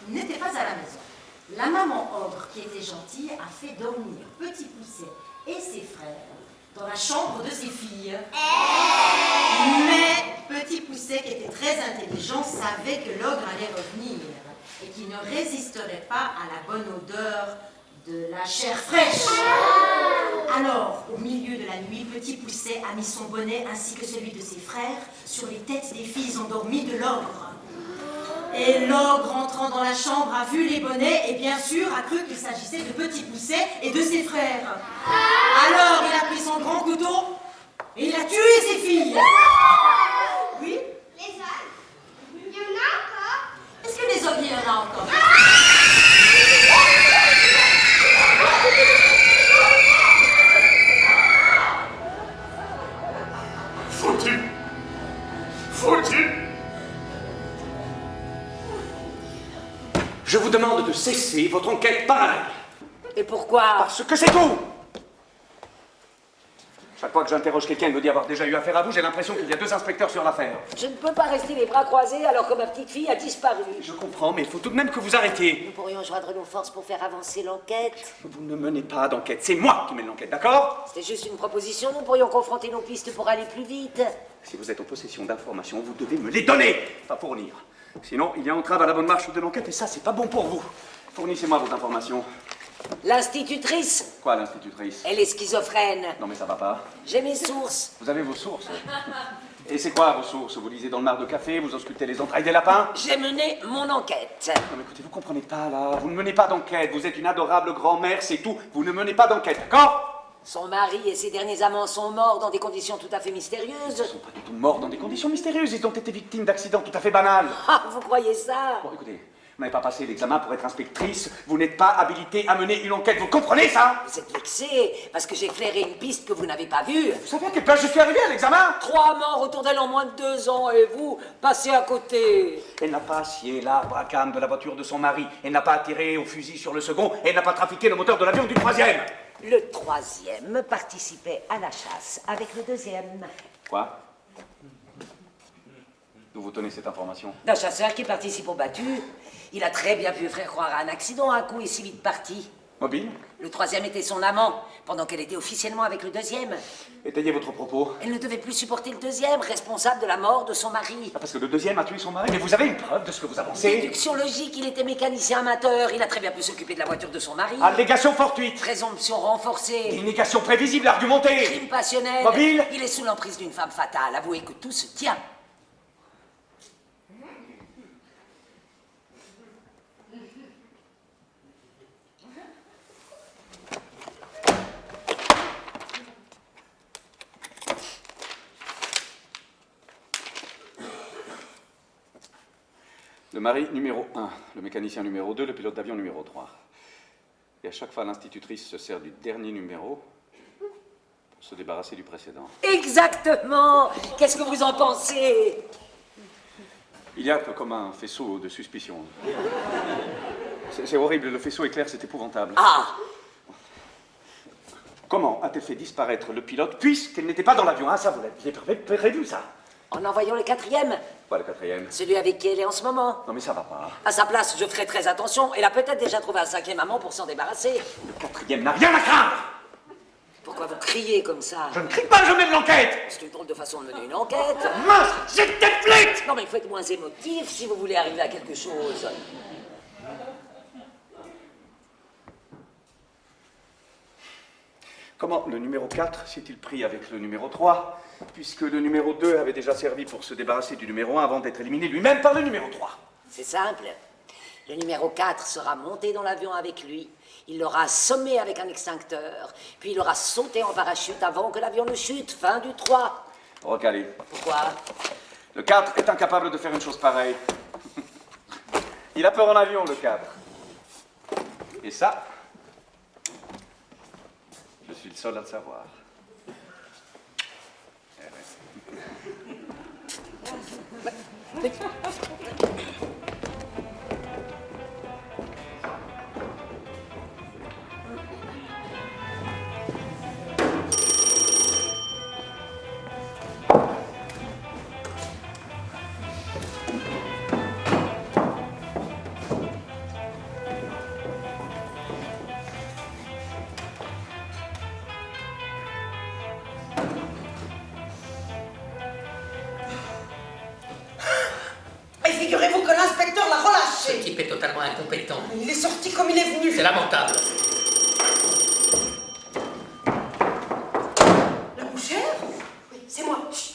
n'était pas à la maison. La maman ogre, qui était gentille, a fait dormir Petit Poucet et ses frères dans la chambre de ses filles. Mais Petit Poucet, qui était très intelligent, savait que l'ogre allait revenir et qu'il ne résisterait pas à la bonne odeur de la chair fraîche. Alors, au milieu de la nuit, Petit Poucet a mis son bonnet ainsi que celui de ses frères sur les têtes des filles endormies de l'ogre. Et l'ogre, entrant dans la chambre, a vu les bonnets et bien sûr a cru qu'il s'agissait de Petit Poucet et de ses frères. Alors il a pris son grand couteau et il a tué ses filles. Oui? Les ogres? Il y en a encore? Est-ce que les ogres, il y en a encore? Foutu! Foutu! Je vous demande de cesser votre enquête parallèle. Et pourquoi? Parce que c'est tout! Chaque fois que j'interroge quelqu'un, il me dit avoir déjà eu affaire à vous, j'ai l'impression qu'il y a 2 inspecteurs sur l'affaire. Je ne peux pas rester les bras croisés alors que ma petite fille a disparu. Je comprends, mais il faut tout de même que vous arrêtiez. Nous pourrions joindre nos forces pour faire avancer l'enquête. Vous ne menez pas d'enquête, c'est moi qui mène l'enquête, d'accord? C'était juste une proposition, nous pourrions confronter nos pistes pour aller plus vite. Si vous êtes en possession d'informations, vous devez me les donner, pas fournir. Sinon, il y a entrave à la bonne marche de l'enquête et ça, c'est pas bon pour vous. Fournissez-moi vos informations. L'institutrice, Quoi, l'institutrice? elle est schizophrène. Non mais ça va pas. J'ai mes sources. Vous avez vos sources. Et c'est quoi vos sources? Vous lisez dans le mar de café, vous auscultez les entrailles des lapins? J'ai mené mon enquête. Non mais écoutez, vous comprenez pas là, vous ne menez pas d'enquête, vous êtes une adorable grand-mère, c'est tout. Vous ne menez pas d'enquête, d'accord? Son mari et ses derniers amants sont morts dans des conditions tout à fait mystérieuses. Ils ne sont pas du tout morts dans des conditions mystérieuses, ils ont été victimes d'accidents tout à fait banals. Ah, vous croyez ça? Bon écoutez, vous n'avez pas passé l'examen pour être inspectrice, vous n'êtes pas habilitée à mener une enquête, vous comprenez ça? Vous êtes vexé parce que j'ai flairé une piste que vous n'avez pas vue. Vous savez à quelle place je suis arrivé à l'examen? 3 morts autour d'elle en moins de 2 ans et vous, passez à côté. Elle n'a pas scié l'arbre à cames de la voiture de son mari, elle n'a pas tiré au fusil sur le second, elle n'a pas trafiqué le moteur de l'avion du 3e. Le 3e participait à la chasse avec le 2e. Quoi? D'où vous tenez cette information? D'un chasseur qui participe au battu. Il a très bien pu faire croire à un accident, un coup est si vite parti. Mobile? Le troisième était son amant, pendant qu'elle était officiellement avec le deuxième. Étayez votre propos. Elle ne devait plus supporter le deuxième, responsable de la mort de son mari. Ah, parce que le deuxième a tué son mari? Mais vous avez une preuve de ce que vous avancez? Déduction logique, il était mécanicien amateur, il a très bien pu s'occuper de la voiture de son mari. Allégation fortuite. Présomption renforcée. Négation prévisible, argumentée. Crime passionnel. Mobile. Il est sous l'emprise d'une femme fatale, avouez que tout se tient. Le mari numéro 1, le mécanicien numéro 2, le pilote d'avion numéro 3. Et à chaque fois, l'institutrice se sert du dernier numéro pour se débarrasser du précédent. Exactement. Qu'est-ce que vous en pensez? Il y a comme un faisceau de suspicion. C'est horrible, le faisceau éclair, c'est épouvantable. Ah! Comment a-t-elle fait disparaître le pilote puisqu'elle n'était pas dans l'avion? Ah, ça, vous l'avez prévu, ça? En envoyant le quatrième. Quoi, le quatrième? Celui avec qui elle est en ce moment. Non, mais ça va pas. À sa place, je ferai très attention. Elle a peut-être déjà trouvé un cinquième amant pour s'en débarrasser. Le quatrième n'a rien à craindre! Pourquoi vous criez comme ça? Je ne crie pas, je mène l'enquête! C'est une drôle de façon de mener une enquête. Mince, j'étais flic! Non, mais il faut être moins émotif si vous voulez arriver à quelque chose. Comment le numéro 4 s'est-il pris avec le numéro 3, puisque le numéro 2 avait déjà servi pour se débarrasser du numéro 1 avant d'être éliminé lui-même par le numéro 3? C'est simple. Le numéro 4 sera monté dans l'avion avec lui. Il l'aura assommé avec un extincteur, puis il aura sauté en parachute avant que l'avion ne chute. Fin du 3. Recalé. Pourquoi? Le 4 est incapable de faire une chose pareille. Il a peur en avion, le 4. Et ça, je suis le seul à le savoir. Eh ouais. Figurez-vous que l'inspecteur l'a relâché. Ce type est totalement incompétent. Il est sorti comme il est venu. C'est lamentable. La bouchère? Oui, c'est moi. Chut.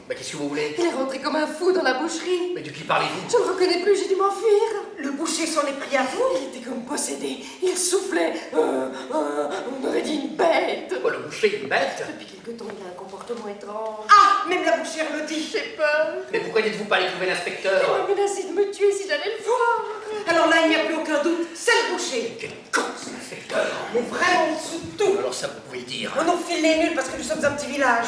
Mais qu'est-ce que vous voulez? Il est rentré comme un fou dans la boucherie. Mais de qui parlez-vous? Je ne le reconnais plus, j'ai dû m'enfuir. Le boucher s'en est pris à vous? Il était comme possédé. Il soufflait. On aurait dit une bête. Quoi, le boucher, une bête? Depuis quelque temps, il a un comportement étrange. Ah, même la bouchère le dit. J'ai peur. Mais pourquoi n'êtes-vous pas allé trouver l'inspecteur? Il m'a menacé de me tuer si j'allais le voir. Alors là, il n'y a plus aucun doute. C'est le boucher. Quel con, cet inspecteur! Il est vraiment au-dessous de tout. Alors ça, vous pouvez le dire. On nous file les nuls parce que nous sommes un petit village.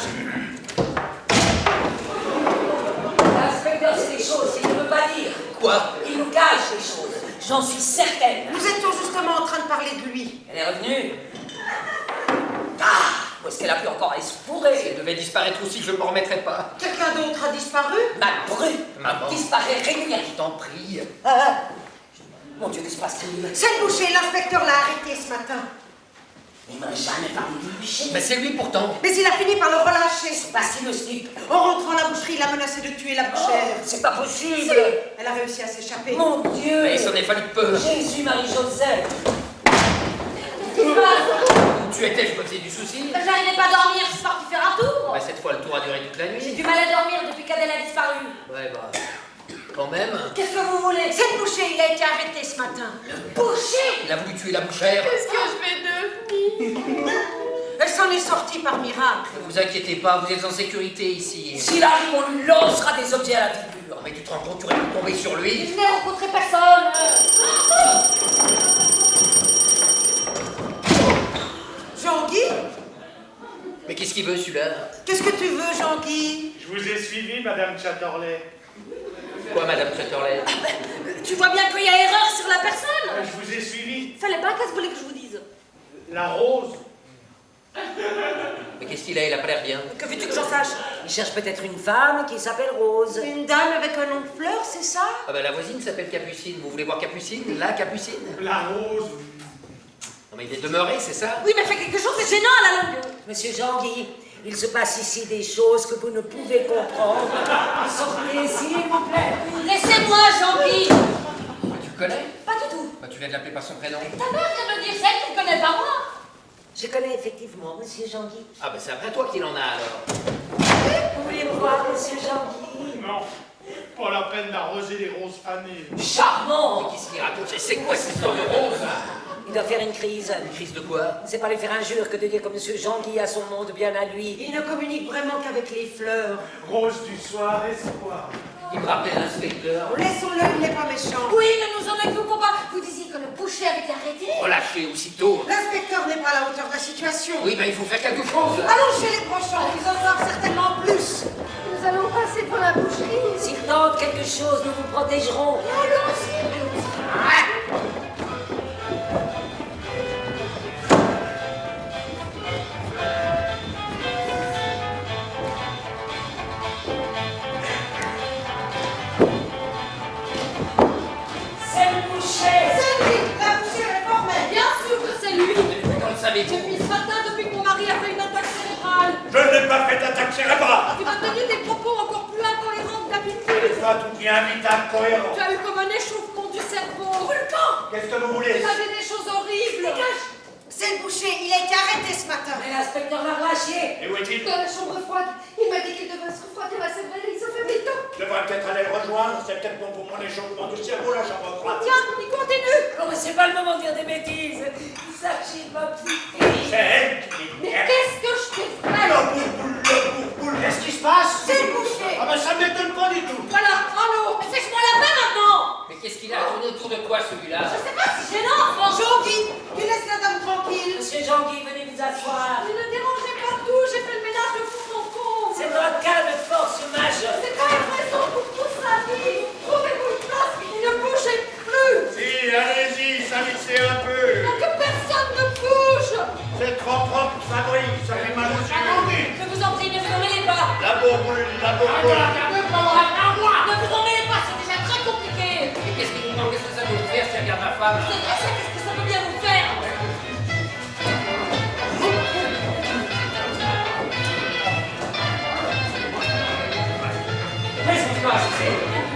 L'inspecteur, c'est des choses qu'il ne veut pas dire. Quoi? Il nous cache les choses. J'en suis certaine. Nous étions justement en train de parler de lui. Elle est revenue. Ah, où est-ce qu'elle a pu encore aller se fourrer? Elle devait disparaître aussi, je ne m'en remettrai pas. Quelqu'un d'autre a disparu? Ma bru Maman. disparaît régulièrement. Je t'en prie. Mon Dieu, que se passe-t-il? C'est le boucher, l'inspecteur l'a arrêté ce matin. Il m'a jamais parlé du boucher. Mais c'est lui pourtant. Mais il a fini par le relâcher. C'est pas si le slip. En rentrant à la boucherie, il a menacé de tuer la bouchère. C'est pas possible. Si. Elle a réussi à s'échapper. Mon Dieu. Mais il s'en est fallu peu. Jésus, Marie-Joseph. Tu étais, je me faisais du souci. J'arrivais pas à dormir, je suis partie faire un tour. Mais cette fois, le tour a duré toute la J'ai nuit. du mal à dormir depuis qu'Adèle a disparu. Ouais, bah, quand même. Qu'est-ce que vous voulez? C'est le boucher, il a été arrêté ce matin. Boucher. Il a voulu tuer la bouchère. Qu'est-ce que je vais devenir? Elle s'en est sortie par miracle. Ne vous inquiétez pas, vous êtes en sécurité ici. S'il arrive, on lui lancera des objets à la figure. Mais tu te rends compte, tu aurais pu tomber sur lui. Je n'ai rencontré personne. Jean-Guy? Mais qu'est-ce qu'il veut celui-là? Qu'est-ce que tu veux, Jean-Guy? Je vous ai suivi, Madame Chatterley. Quoi, Madame Chatterley? Tu vois bien qu'il y a erreur sur la personne. Je vous ai suivi. Fallait pas qu'elle voulait que je vous dise. La rose. Mais qu'est-ce qu'il a? Il a pas l'air bien. Que veux-tu que j'en sache? Il cherche peut-être une femme qui s'appelle Rose. Une dame avec un nom de fleur, c'est ça? Ah ben la voisine s'appelle Capucine. Vous voulez voir Capucine? La Capucine? La rose. Non mais il est demeuré, c'est ça? Oui, mais fais quelque chose, c'est gênant à la longue. Monsieur Jean-Guy, il se passe ici des choses que vous ne pouvez comprendre. Sortez, s'il vous plaît. Laissez-moi, Jean-Guy. Tu connais? Pas du tout. Bah, tu viens de l'appeler par son prénom. Ta mère vient de me dire celle qui ne connaît pas moi. Je connais effectivement Monsieur Jean-Guy. Ah bah c'est après toi qu'il en a alors. Vous voulez me voir, Monsieur Jean-Guy? Non, pas la peine d'arroser les roses fanées. Charmant! Mais qu'est-ce qu'il raconte? C'est quoi cette histoire de rose? Il doit faire une crise. Une crise de quoi? C'est pas lui faire injure que de dire que Monsieur Jean-Guy a son monde bien à lui. Il ne communique vraiment qu'avec les fleurs. Rose du soir, espoir. Il me rappelle l'inspecteur. Laissons-le, il n'est pas méchant. Oui, ne nous en occupons pas. Vous disiez que le boucher avait été arrêté. Relâché aussitôt. L'inspecteur n'est pas à la hauteur de la situation. Oui, ben il faut faire quelque chose. Allons chez les brochants, ils en savent certainement plus. Nous allons passer pour la boucherie. S'il tente quelque chose, nous vous protégerons. C'est le boucher! C'est lui, la bouchère est formelle. Bien sûr que c'est lui. Comment le savez-vous? Depuis ce matin, depuis que mon mari a fait une attaque cérébrale. Je n'ai pas fait d'attaque cérébrale. Tu m'as tenu des propos encore plus incohérents que d'habitude. C'est pas tout bien vital cohérent. Tu as eu comme un échauffement du cerveau. Volcan! Qu'est-ce que vous voulez? Tu as dit des choses horribles. Dégage! C'est le boucher, il a été arrêté ce matin. Mais l'inspecteur l'a relâché. Et où est-il? Dans la chambre froide, il m'a dit qu'il devait se refroidir à sa vraie, il se fait vite. Je devrais peut-être aller le rejoindre. C'est peut-être bon pour mon échauffement du cerveau, la chambre froide. Tiens, il continue. Non, mais c'est pas le moment de dire des bêtises. Il s'agit de ma petite fille. C'est elle qui Mais est. qu'est-ce que je t'ai fait? Le boule. Qu'est-ce qui se passe? C'est le boucher. Ah ben ça m'étonne pas du tout. Voilà, allô. Mais fais-moi la paix maintenant. Mais qu'est-ce qu'il a tourné autour de quoi celui-là? Je sais pas si c'est gênant, Franck. Jean-Guy, tu laisses la dame tranquille. Monsieur Jean-Guy, venez vous asseoir. Ne dérangez pas tout, j'ai fait le ménage de fond en comble. C'est notre cas de force majeure. C'est quand même raison pour toute sa vie. Trouvez-vous une place, il ne bougez plus. Si, allez-y, salissez un peu. Donc que personne ne bouge. C'est trop propre, ça brille, ça fait mal aux yeux. Je vous en prie, ne vous en mêlez pas. La bourboule. Ne vous en mêlez pas, c'est déjà très compliqué. Et qu'est-ce qu'il nous manque? Qu'est-ce que ça veut nous faire si elle regarde ma femme? C'est vrai ça, qu'est-ce que ça peut bien vous faire? Qu'est-ce qui se passe ici?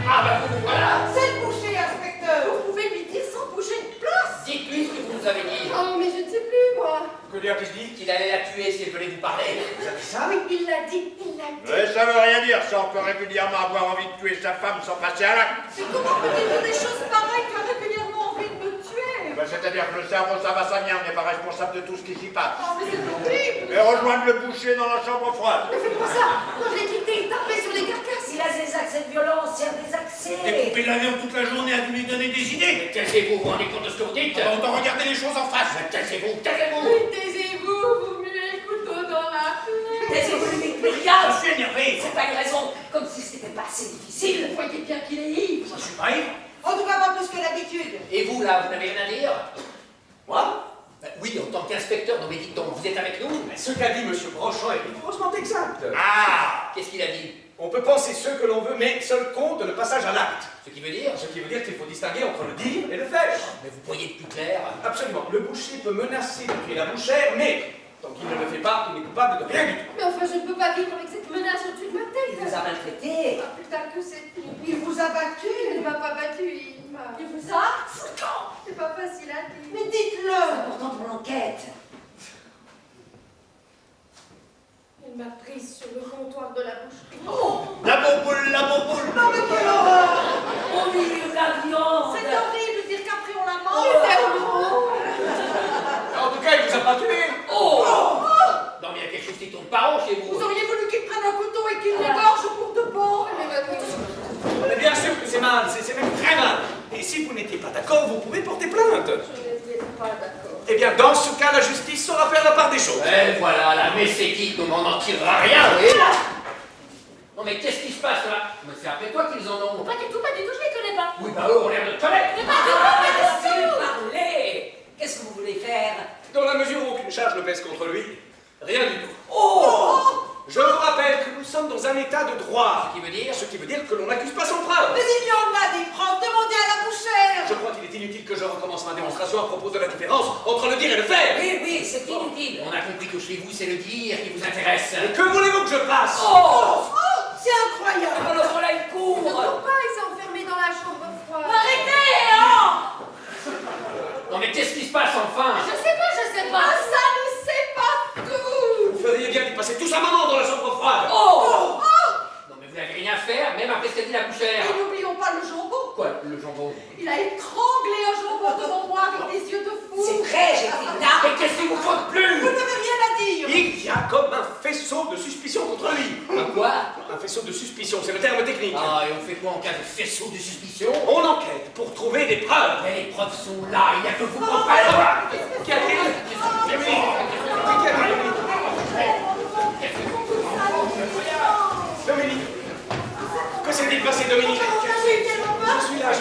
Ah bah vous voilà. C'est le boucher, inspecteur. Vous pouvez lui dire sans bouger de place. Dites-lui ce que vous nous avez dit. Oh, mais je ne sais plus, moi. Que lui a-t-il dit? Qu'il allait la tuer si elle venait vous parler. Vous avez dit ça? Oui, il l'a dit, il l'a dit. Ouais, ça veut rien dire, ça on peut régulièrement avoir envie de tuer sa femme sans passer à l'acte. Mais comment peut-il dire des choses pareilles? Tu as régulièrement envie de me tuer. Ben, c'est-à-dire que le cerveau ça va, ça vient, on n'est pas responsable de tout ce qui s'y passe. Oh, mais c'est horrible. Et rejoindre le boucher dans la chambre froide. Ne faites pas ça. Quand je l'ai quitté, il tapait sur les carcasses. Il a des accès de violence, il a des accès. Couper l'avion toute la journée a dû lui donner des idées. Taisez-vous, vous vous rendez compte de ce que vous dites? On doit regarder les choses en face. Taisez-vous, taisez-vous. Oui, taisez-vous, vous muez le couteau dans la plaie. Taisez-vous, ne dites plus rien. Je suis énervé. C'est pas une raison, comme si c'était pas assez difficile. Vous voyez bien qu'il est ivre. Je suis pas ivre. En tout cas, pas plus que d'habitude. Et vous là, vous n'avez rien à dire? Moi? Ben oui, en tant qu'inspecteur, non mais dites donc, vous êtes avec nous? Mais ce qu'a dit M. Brochon est rigoureusement exact. Ah! Qu'est-ce qu'il a dit? On peut penser ce que l'on veut, mais seul compte le passage à l'acte. Ce qui veut dire? Ce qui veut dire qu'il faut distinguer entre le dire et le faire. Mais vous pourriez être plus clair? Absolument. Le boucher peut menacer de tuer la bouchère, mais tant qu'il ne le fait pas, il n'est coupable de rien du tout. Mais enfin, je ne peux pas vivre avec cette menace au-dessus de ma tête. Il vous a maltraité. Ah, putain que c'est... Il vous a battu. Il ne m'a pas battu, il m'a... Il vous a foutu. C'est pas facile à dire. Mais C'est dites-le. important pour l'enquête. Il m'a prise sur le comptoir de la boucherie. La bourboule, la bourboule. Non mais quelle horreur. Au milieu de la viande. C'est horrible de dire qu'après on la mange. En tout cas, il vous a pas tué. Oh! Non mais il y a quelque chose qui tourne pas rond chez vous. Vous auriez voulu qu'il prenne un couteau et qu'il l'égorge pour de bon. Mais bien sûr que c'est mal, c'est même très mal. Et si vous n'étiez pas d'accord, vous pouvez porter plainte. Je n'étais pas d'accord. Eh bien, dans ce cas, la justice saura faire la part des choses. Et voilà, la messe est dite, nous m'en tirera rien, oui. Non mais qu'est-ce qui se passe là? Mais c'est après toi qu'ils en ont. Pas du tout, je les connais pas. Oui, bah eux ont l'air de te connaître. Mais pas du tout, pas du Laissez tout. parler. Qu'est-ce que vous voulez faire? Dans la mesure où aucune charge ne pèse contre lui, rien du tout. Oh! Je vous rappelle que nous sommes dans un état de droit. Ce qui veut dire? Ce qui veut dire que l'on n'accuse pas sans preuve. Mais il y en a des preuves. Demandez à la bouchère. Je crois qu'il est inutile que je recommence ma démonstration à propos de la différence entre le dire et le faire. Oui, oui, c'est inutile. On a compris que chez vous, c'est le dire qui vous intéresse. Et que voulez-vous que je fasse? C'est incroyable. Alors voilà une cour. Le copain, il s'est enfermé dans la chambre froide. Arrêtez, hein! Non mais qu'est-ce qui se passe enfin? Je sais pas. Ça ne sait pas tout. Vous feriez bien d'y passer tous un moment dans la chambre froide. Non mais vous n'avez rien fait, même après ce qu'a dit la bouchère. Et n'oublions pas le jambon. Quoi, le jambon? Il a étranglé un jambon devant moi avec des yeux de fou. C'est vrai, j'ai dit là. Mais qu'est-ce qu'il vous faut de plus? Vous n'avez rien à dire. Il y a comme un faisceau de suspicion contre lui. Un quoi? Un faisceau de suspicion, c'est le terme technique. Ah, et on fait quoi en cas de faisceau de suspicion? On enquête pour trouver des preuves. Mais les preuves sont là, il n'y a que vous pour pas les voir. Qu'y a-t-il? Dominique, que s'est-il passé, Dominique? Je suis là.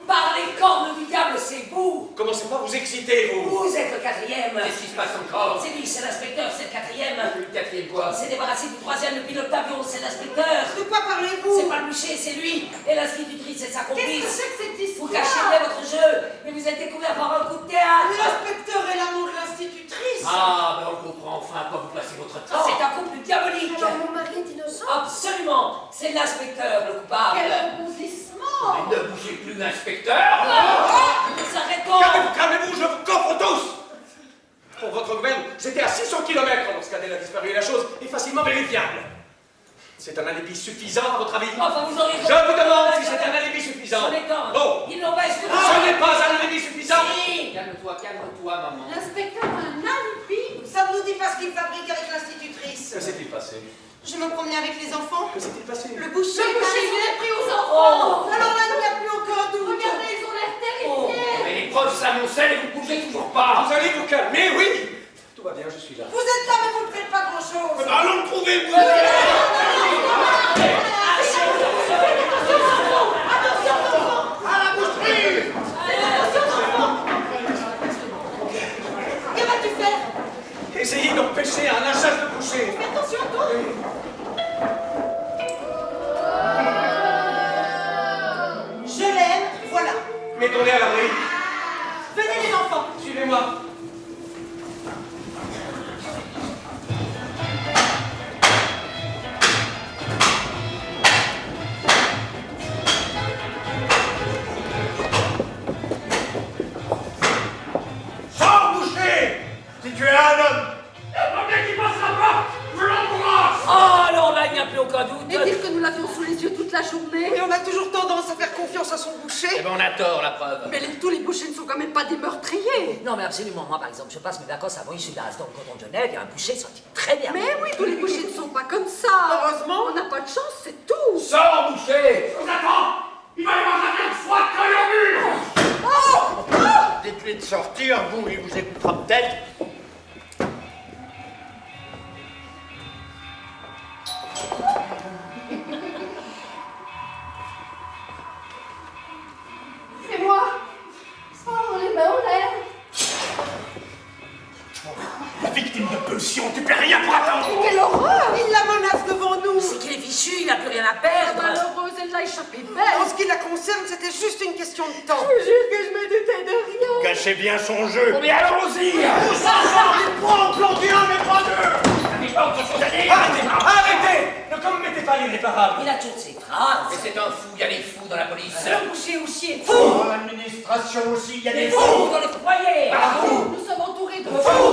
Par les cornes du diable, c'est vous. Commencez pas à vous exciter, vous. Vous êtes le quatrième. Qu'est-ce qui se passe encore? C'est lui, c'est l'inspecteur, c'est le quatrième. Le quatrième quoi? Il s'est débarrassé du troisième, le pilote d'avion, c'est l'inspecteur. De quoi parlez-vous? C'est pas le bûcher, c'est lui. Et l'institutrice, c'est sa complice. Qu'est-ce que c'est que cette Vous histoire? cachez bien votre jeu, mais vous êtes découvert par un coup de théâtre. L'inspecteur est l'amour de l'institutrice. Ah, ben on comprend enfin à quoi vous passez votre temps. C'est un couple diabolique. Alors mon mari est innocent. Absolument. C'est l'inspecteur, le coupable. Quel rebondissement. Mais ne bougez plus, inspecteur. Nous arrêtons. Calmez-vous, je vous coffre tous. Pour votre gouverne, j'étais à 600 km lorsqu'Adèle a disparu et la chose est facilement vérifiable. C'est un alibi suffisant, à votre avis? Enfin, vous auriez... Je vous demande si c'est un alibi suffisant. Ce n'est qu'un. Oh! Il n'empêche que... Ce n'est pas un alibi suffisant. Si. Calme-toi, maman. L'inspecteur a un alibi. Ça ne nous dit pas ce qu'il fabrique avec l'institutrice. Que s'est-il passé? Je me promenais avec les enfants. Que s'est-il passé? Le boucher est arrivé. est pris aux enfants. Alors là, il n'y a plus aucun doute. Regardez, ils ont l'air terrifiés. Mais les preuves s'amoncellent et vous ne bougez toujours pas. Vous allez vous calmer, oui. Tout va bien, je suis là. Vous êtes là, mais vous ne faites pas grand-chose. Allons le trouver, vous. À la boucherie. Que vas-tu faire? Essayez d'empêcher un lynchage de boucher. Fais attention à toi. Je l'aime, voilà. Mettons-les à l'abri. Venez les enfants. Suivez-moi. Sors, boucher! Si tu es un homme! Le premier qui passe la porte, je l'embrasse. Oh, alors là, il n'y a plus aucun doute. Et dire que nous l'avions sous les yeux toute la journée. Et on a toujours tendance à faire confiance à son boucher. Eh ben on a tort, la preuve. Mais tous les bouchers ne sont quand même pas des meurtriers. Non, mais absolument. Moi, par exemple, je passe mes vacances à Montjudas, dans le canton de Genève, et un boucher sortit très bien. Mais oui, tous les bouchers ne sont pas comme ça. Heureusement. On n'a pas de chance, c'est tout. Sors, boucher. Je vous attends. Il va y avoir la viande froide collée au mur. Dites-lui de sortir, vous, il vous écoutera peut-être. Fais-moi. Oh, les mains en l'air. Victime de pulsion, tu peux rien pour attendre. Quelle horreur. Il la menace devant nous. C'est qu'il est fichu, il n'a plus rien à perdre. Malheureuse, elle l'a échappé En belle. ce qui la concerne, c'était juste une question de temps. Je jure que je me doutais de rien. Cachez bien son jeu. Mais allons-y. Vous ensemble, point, planter un, mais pas deux. Vous n'avez pas autre chose à dire? Arrêtez. Ne commettez pas l'irréparable. Il a toutes ses phrases. Mais c'est un fou, il y a des fous dans la police. Le boucher aussi est Dans l'administration aussi, il y a des fous fous. dans les foyers. Nous sommes entourés de Fous